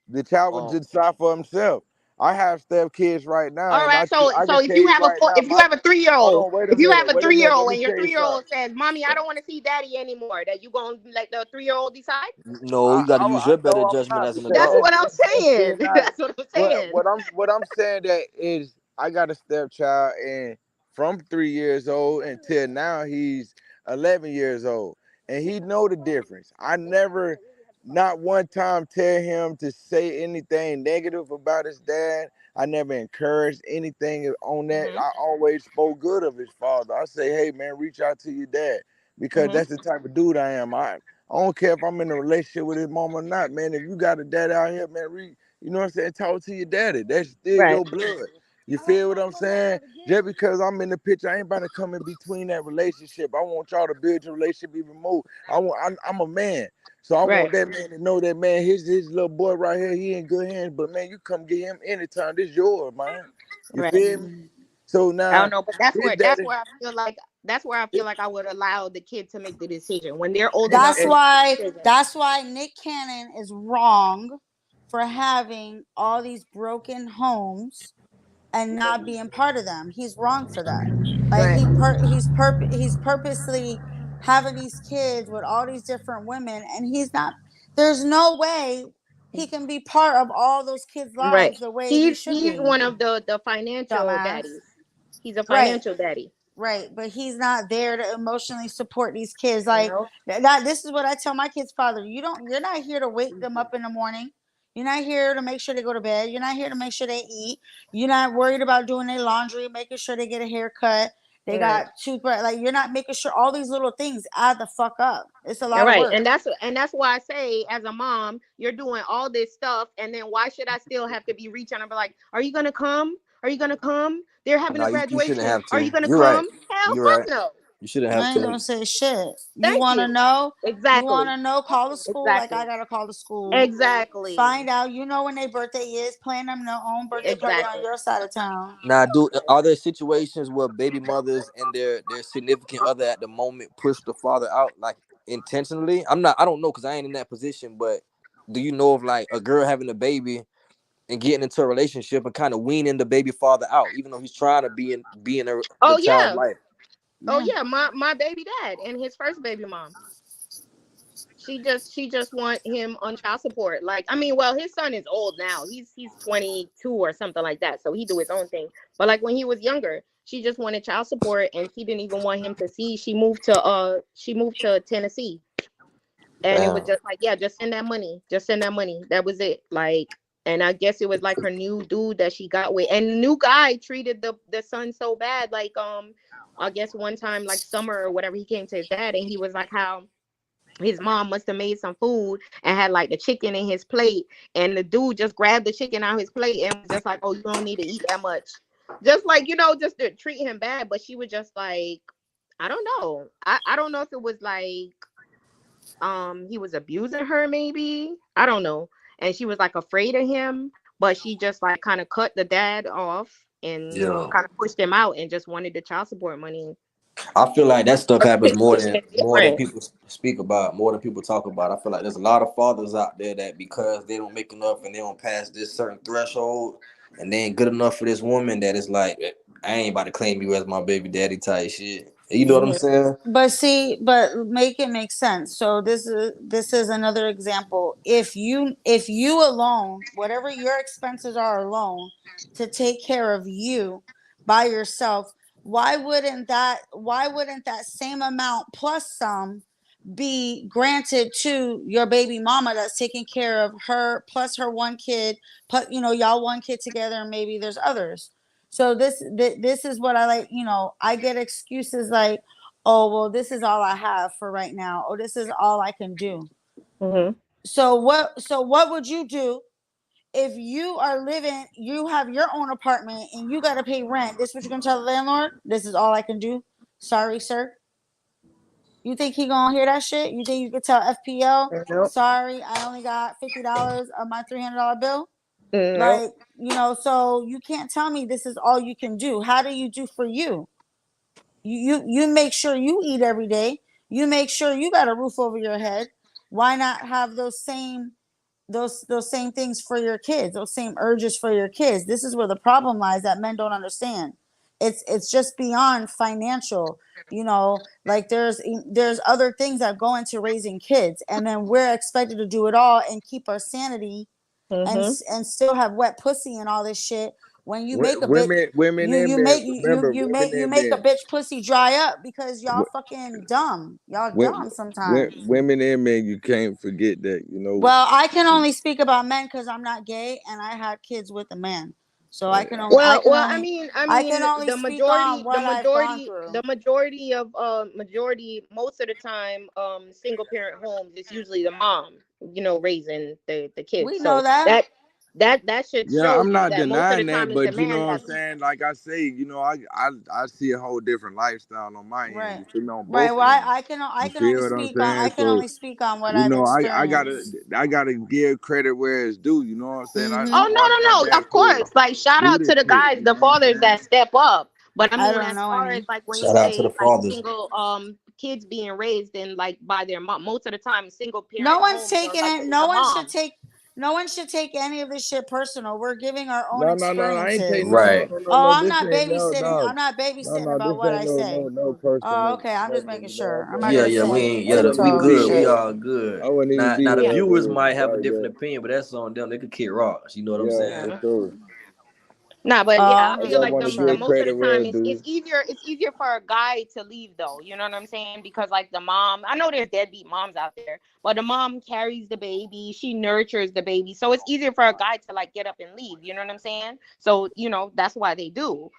The child would um, decide for himself. I have step kids right now, All and right. So, I so can if tell you you have a right now, if you my have a 3 year hold old, on, if you have a wait a three year minute. Let old me and your tell you 3 year something. old says, "Mommy, I don't want to see Daddy anymore," that you gonna let the 3 year old decide? no, you got to use I your better know I'm judgment not as an because That's adult. what I'm that's saying. still not. That's what I'm saying. What I'm saying that is I got a stepchild and from 3 years old until now he's 11 years old and he know the difference. I never not one time tell him to say anything negative about his dad. I never encouraged anything on that. Mhm. I always spoke good of his father. I say, hey man, reach out to your dad because Mhm. that's the type of dude I am. I don't care if I'm in a relationship with his mom or not, man. If you got a dad out here, man, you know what I'm saying? Talk to your daddy. That's still Right. your blood. You feel what I'm saying? Just because I'm in the picture, I ain't about to come in between that relationship. I want y'all to build your relationship even more. I'm a man. So I want Right. that man to know that man, his little boy right here, he in good hands. But man, you come get him anytime. This yours, man. You Right. feel me? So I now don't know, but his that's daddy, where I feel like I would allow the kid to make the decision when they're old and, enough That's to and make the why decision. that's why Nick Cannon is wrong for having all these broken homes and not being part of them. He's wrong for that. Like Right. he's purposely having these kids with all these different women, and he's not. There's no way he can be part of all those kids' Right. lives the way he should He's be. one of the financial Dumbass. daddies. He's a Right. financial daddy. Right, but he's not there to emotionally support these kids. You Like know. that. This is what I tell my kids' father. You're not here to wake them up in the morning. You're not here to make sure they go to bed. You're not here to make sure they eat. You're not worried about doing their laundry, making sure they get a haircut. They Right. got toothbrush. Like you're not making sure all these little things add the fuck up. It's a All lot of right, work. and that's why I say, as a mom, you're doing all this stuff, and then why should I still have to be reaching and be like, "Are you gonna come? Are you gonna come? They're having No, a you shouldn't graduation. have Are you to. gonna You're right. come?" Hell, You're fuck right. no. You shouldn't have I ain't to. gonna say shit. You Thank want to you. know? You want Exactly. to know? Call the school like I Exactly. gotta call the school. Exactly. Find out. You know when their birthday is. Plan them their own birthday party on Exactly. your side of town. Now, are there situations where baby mothers and their significant other at the moment push the father out like intentionally? I don't know because I ain't in that position. But do you know of like a girl having a baby and getting into a relationship and kind of weaning the baby father out, even though he's trying to be in the Oh child's yeah. life? Oh Yeah. yeah. My baby dad and his first baby mom. She just want him on child support. Like, I mean, well, his son is old now. He's 22 or something like that. So he do his own thing. But like when he was younger, she just wanted child support and she didn't even want him to see. She moved to Tennessee. And it was Damn. just like, yeah, just send that money. Just send that money. That was it. Like, and I guess it was like her new dude that she got with. And the new guy treated the son so bad. Like, I guess one time, like summer or whatever, he came to his dad and he was like how his mom must have made some food and had like the chicken in his plate, and the dude just grabbed the chicken out of his plate and was just like, "Oh, you don't need to eat that much," just like, just to treat him bad. But she was just like, I don't know. I don't know if it was like he was abusing her, maybe, I don't know, and she was like afraid of him, but she just like kind of cut the dad off and Yeah. kind of pushed him out and just wanted the child support money. I feel like that stuff Every happens situation is more than different. people speak about, more than people talk about. I feel like there's a lot of fathers out there that because they don't make enough and they don't pass this certain threshold and they ain't good enough for this woman that it's like I ain't about to claim you as my baby daddy type shit. You know what I'm Hmm. saying? But see, but make it make sense. So this is another example. If you alone, whatever your expenses are alone, to take care of you by yourself, why wouldn't that same amount plus some be granted to your baby mama that's taking care of her plus her one kid, but y'all one kid together and maybe there's others. So this is what I like. I get excuses like, oh well, this is all I have for right now, or this is all I can do. Hmm. So what would you do if you are living, you have your own apartment and you got to pay rent. This is what you're gonna tell the landlord? This is all I can do. Sorry, sir. You think he gonna hear that shit? You think you could tell FPL? Nope. Sorry, I only got $50 of my $300 bill. Nope. Like, so you can't tell me this is all you can do. How do you do for you? You make sure you eat every day. You make sure you got a roof over your head. Why not have those same things for your kids, those same urges for your kids? This is where the problem lies that men don't understand. It's just beyond financial. Like there's other things that go into raising kids, and then we're expected to do it all and keep our sanity and Mm-hmm. still have wet pussy and all this shit. When you make a bitch, Women and you men. make Remember, women you and make a men. bitch pussy dry up because y'all fucking dumb. Y'all dumb sometimes. Women and men, you can't forget that. Well, I can only speak about men because I'm not gay and I had kids with a man. So I can only Well, I the speak on majority, what I've gone the through. majority of most of the time, single parent homes, it's usually the mom, raising the kids. We know So that. that should Yeah, show I'm you not that most of the denying that, time it's the but you know man what I'm that's saying. Like I say, I see a whole different lifestyle on my end. Right. You feel me? On Right. both Well, ends. I You can only feel what I'm speak on saying? So what I've I gotta experienced. give credit where it's due. You know what I'm saying? Mm-hmm. Oh, I watch my no, no, no. dad Of for course. Like, shout do out this to the shit. guys, You the know what I'm fathers that saying? step up. But I I mean, don't as know far as any. like when you Shout out to the say like fathers. single kids being raised in like by their mom, most of the time single No parent one's homes are taking like it. the mom. No one should take any of this shit personal. We're giving our own No, no, no. I ain't taking experiences. Right. Oh, I'm This not ain't babysitting. no. I'm not No, babysitting no, about this what ain't I say. no Oh, personal okay. I'm just nothing. making You know sure. what I'm I'm not Yeah, gonna yeah, say we saying? any ain't. Yeah, I wouldn't we even info be good. We shit. all good. I wouldn't even Now, be now the Yeah. viewers with it might have a like different that. opinion, but that's on them. They could kick rocks. You know what I'm Yeah, saying? for Yeah. sure. Nah, but Oh, yeah, I'm I I just feel just like making want to the give sure. most of the credit where time it's due. it's easier for a guy to leave though. You know what I'm saying? Because like the mom, I know there's deadbeat moms out there, but the mom carries the baby, she nurtures the baby, so it's easier for a guy to like get up and leave. You know what I'm saying? So that's why they do.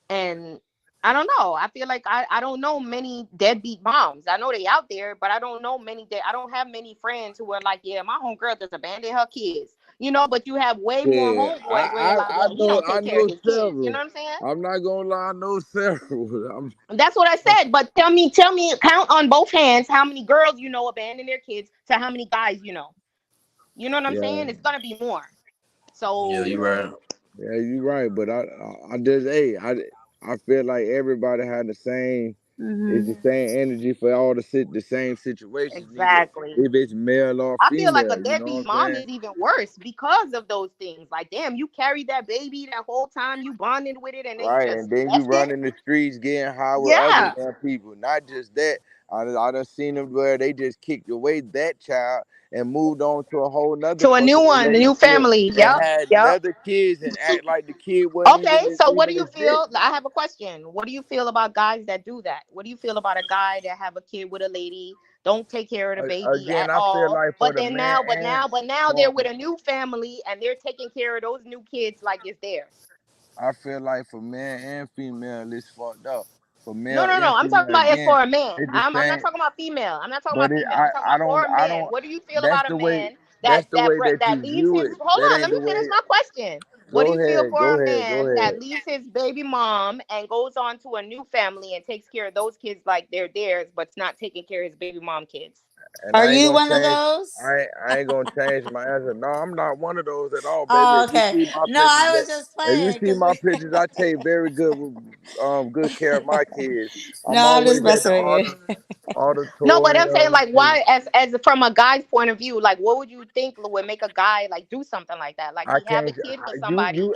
And I don't know. I feel like I don't know many deadbeat moms. I know they out there, but I don't know many. I don't have many friends who are like, yeah, my homegirl just abandoned her kids. But you have way more Yeah, homeboys where they're like, yeah, he don't I take care of know his kids. You know several. what I'm saying? I'm not gonna lie, I know several. That's what I said. But tell me, count on both hands how many girls abandon their kids to how many guys you know. You know what I'm Yeah, saying? It's gonna be more. Yeah, So you right. yeah, you're right. But I just, hey, I feel like everybody had the same. It's Mm-hmm. the same energy for all the same situations, neither exactly. if it's male or I feel like a female. You know what deadbeat I'm mom saying? is even worse because of those things. Like, damn, you carried that baby that whole time, you bonded with it, and then you Right, just and then you left it. run in the streets getting high with other Yeah, young people. Not just that, I done seen them where they just kicked away that child and moved on to a whole nother to a new fucking one, a new relationship family. and Yep, had yep. another kids and act like the kid wasn't Okay, even so what do even you exist. feel? I have a question. What do you feel about guys that do that? What do you feel about a guy that have a kid with a lady, don't take care of the baby Again, at I feel all, like for but the then man now, and they're for with a new family and they're taking care of those new kids like it's theirs. I feel like for male and female, it's fucked up. For No, male no, and no. I'm talking female, about it again, for a man. it's the I'm not same. talking about female. I'm not talking But about female. I'm talking about for a I man. don't. What do you feel That's about a the way. man That's the way that that you leaves view his? it. Hold That on, ain't let the me finish way. my question. What do Go you feel ahead. for Go a ahead. Go man that ahead. leaves his baby mom and goes on to a new family and takes care of those kids like they're theirs, but's not taking care of his baby mom kids? And Are I ain't you gonna one of change. those? I ain't gonna change my answer. No, I'm not one of those at all, baby. Oh, If you okay. see my No, pictures, I was just if you playing see because my we. pictures, I take very good care of my kids. No, I'm I'm always just at the messing with you. No, but I'm saying auditorium. like why as from a guy's point of view, like what would you think would make a guy like do something like that? Like I he have a can't. kid with You somebody. you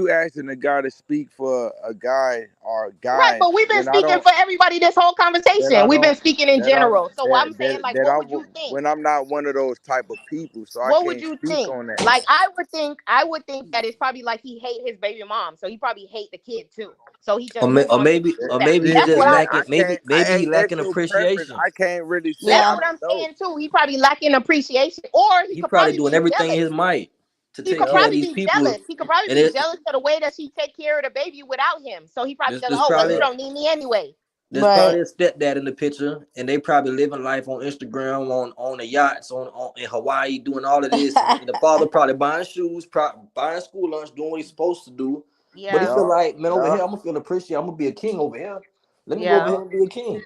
asking the guy to speak for a guy or Right, guys. but we've been Then I speaking don't. for everybody this whole Then conversation. I We've been don't. speaking in That I'm general. So I'm saying like that what I'm would you think? when I'm not one of those type of people, so I What would can't you speak think? on that. Like I would think that it's probably like he hate his baby mom, so he probably hate the kid too. So he just move on to the new Or maybe family. he See, That's just what I I would lacking. think. Maybe can't. I he ain't. That's lacking your preference. appreciation. I can't really say. That's I Yeah. what don't I'm know. saying too. He probably lacking appreciation, or he He could probably probably doing be everything in jealous. his might to He take could care of Yeah. probably these be people, jealous. He could probably and be jealous of the way that she take care of the baby without him. So he probably this does, this oh well, she probably Yeah. don't need me anyway. There's Right. probably a stepdad in the picture, and they probably living life on Instagram, on the yachts, on in Hawaii, doing all of this. And the father probably buying shoes, buying school lunch, doing what he's supposed to do. But he Yeah, feel Yeah, like, man, over yeah. here, I'm gonna feel appreciated. I'm gonna be a king over here. Let me go over yeah, here and be a king. And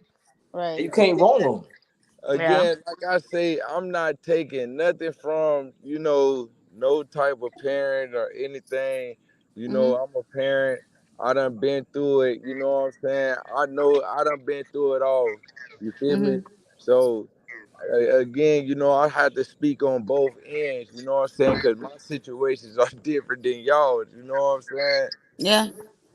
Right. you can't wrong them. yeah. Again, like I say, I'm not taking nothing from, no type of parent or anything. Mhm. I'm a parent. I done been through it. You know what I'm saying? I know I done been through it all. You feel me? Mhm. So again, I had to speak on both ends. You know what I'm saying? Because my situations are different than y'all. You know what I'm saying? Yeah.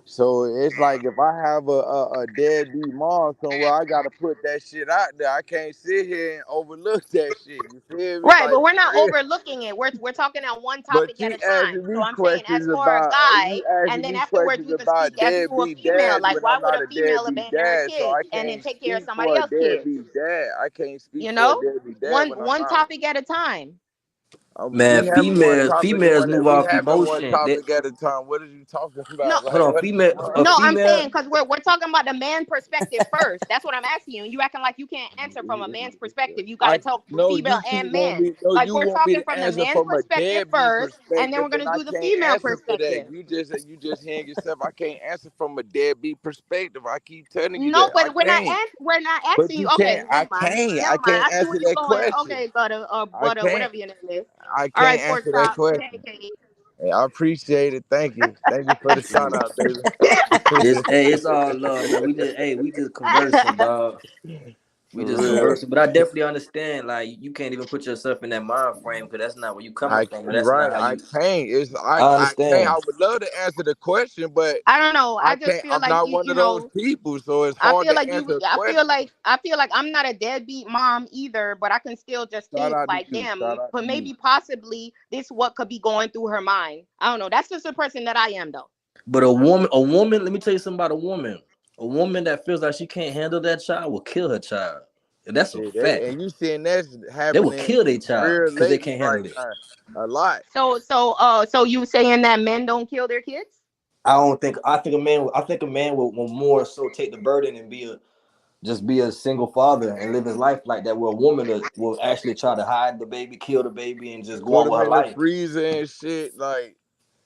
So it's like if I have a deadbeat mom somewhere, I gotta put that shit out there. I can't sit here and overlook that shit. You feel me? Right, Like but we're not for real. overlooking it. We're talking on one But topic at you a time. asking So me I'm saying, as questions for a about guy, and then afterwards we could speak as to a deadbeat female. dads Like, when why I'm would not a a female deadbeat abandon her dad. So kids I and then can't take care of speak somebody for a else's kids? deadbeat dad. I can't speak You for a know, deadbeat dad one when I'm one not one. topic at a time. Man, We having one topic. females move We off having one emotion. topic at a time. What are you talking No, about? Hold Like on, what? a no, I'm female. saying because we're talking about the man perspective first. That's what I'm asking you. And you acting like you can't answer from a man's perspective. You got to I talk no, female you keep and want man. me. No, Like, you we're want me talking to from the answer man from a perspective deadbeat first, and then perspective, we're and gonna I do the can't female answer for that. perspective. You just hearing yourself. I can't answer from a deadbeat perspective. I keep telling you No, that I but can't. we're not But asking you. you Okay, can't. I never mind. can't. Never I mind. can't I see answer where you're that going. question. Okay, I can't. whatever your name is. I All can't right, pork answer that chop. Hey, question. Kate. Hey, I appreciate it. Thank you. Thank you for the shout out, baby. It's all love, man. We just conversing, dog. We For just real. conversing, but I definitely understand. Like, you can't even put yourself in that mind frame because that's not where you coming from, and You're that's not right. how I you. can't. I I can't. understand, I would love to answer the question, but I don't know. I I just can't. feel I'm like not you. one You of those know. people, so it's I hard feel to like answer you. a question. I feel like I'm not a deadbeat mom either, but I can still just Shout think out to like, you. Shout damn, out but to you. maybe possibly this what could be going through her mind. I don't know. That's just the person that I am, though. but a woman. Let me tell you something about a woman. A woman that feels like she can't handle that child will kill her child. And that's a Shit, fact. and you seeing that's They will happening kill their child real because they lately can't handle right it. now, a lot. So you saying that men don't kill their kids? I don't think. I think a man will more so take the burden and be a single father and live his life like that. Where a woman will actually try to hide the baby, kill the baby, and just go Put on them with her in the life. freezer and shit. Like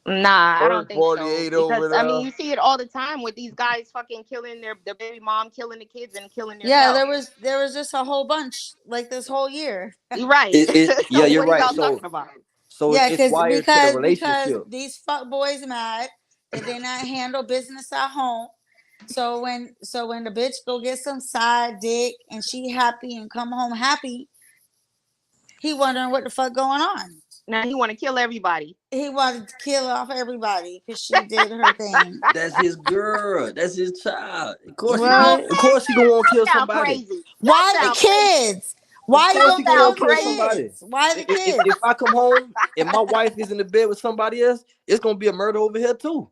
Nah, I don't first think so. 48 Because over I mean, there. you see it all the time with these guys fucking killing the baby mom, killing the kids, and killing Yeah, themselves. there was just a whole bunch like this whole year. You're right. Yeah, So you're what are right. y'all So talking about? so Yeah, it's wired to the because relationship. these fuck boys mad that they not handle business at home. So when the bitch go get some side dick and she happy and come home happy, he wondering what the fuck going on. Now he want to kill everybody. He wanted to kill off everybody because she did her thing. That's his girl. That's his child. Of course he No, gonna. What? Of man, course he gonna want to kill that sound somebody. crazy. That Why the sound crazy. kids? Of Why you That course he gonna gonna kill want sound to kill the crazy. somebody. kids? Why the If kids? I come home and my wife is in the bed with somebody else, it's gonna be a murder over here too.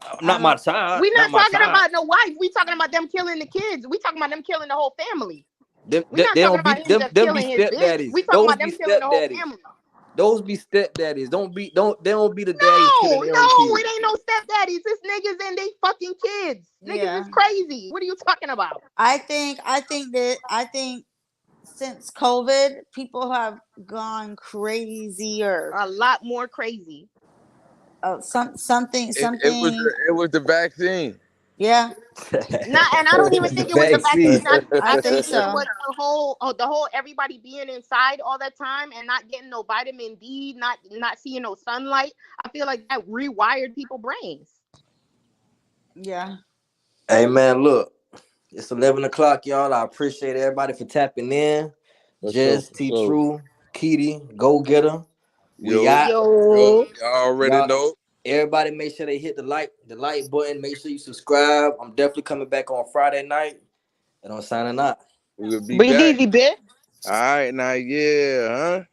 I Not my don't. child. We Not not my talking child. about no wife. We talking about them killing the kids. We talking about them killing the whole family. Them, We they, not they talking don't be about him them. just Them be killing his bitch. stepdaddies. We talking Those about be them killing the whole stepdaddies. family. Those be stepdaddies. They don't be the daddies killing No, their own no, kids. it ain't no stepdaddies. It's niggas and they fucking kids. Niggas Yeah, is crazy. What are you talking about? I think since COVID, people have gone crazier. A lot more crazy. Something. It was the vaccine. Yeah, Not, and I don't even The think it was the vaccine. vaccine. I I think think it so. was the whole everybody being inside all that time and not getting no vitamin D, not seeing no sunlight. I feel like that rewired people brains. Yeah. Hey man, look, it's 11 o'clock, y'all. I appreciate everybody for tapping in. For sure, Jess, for T. sure. True, Kitty, Go Getter. We Yo, out. yo, Yo, y'all already Y'all, know. everybody make sure they hit the like button. Make sure you subscribe. I'm definitely coming back on Friday night. And I'm signing out. We will be breathe back. easy, bitch. All right, now, yeah, huh?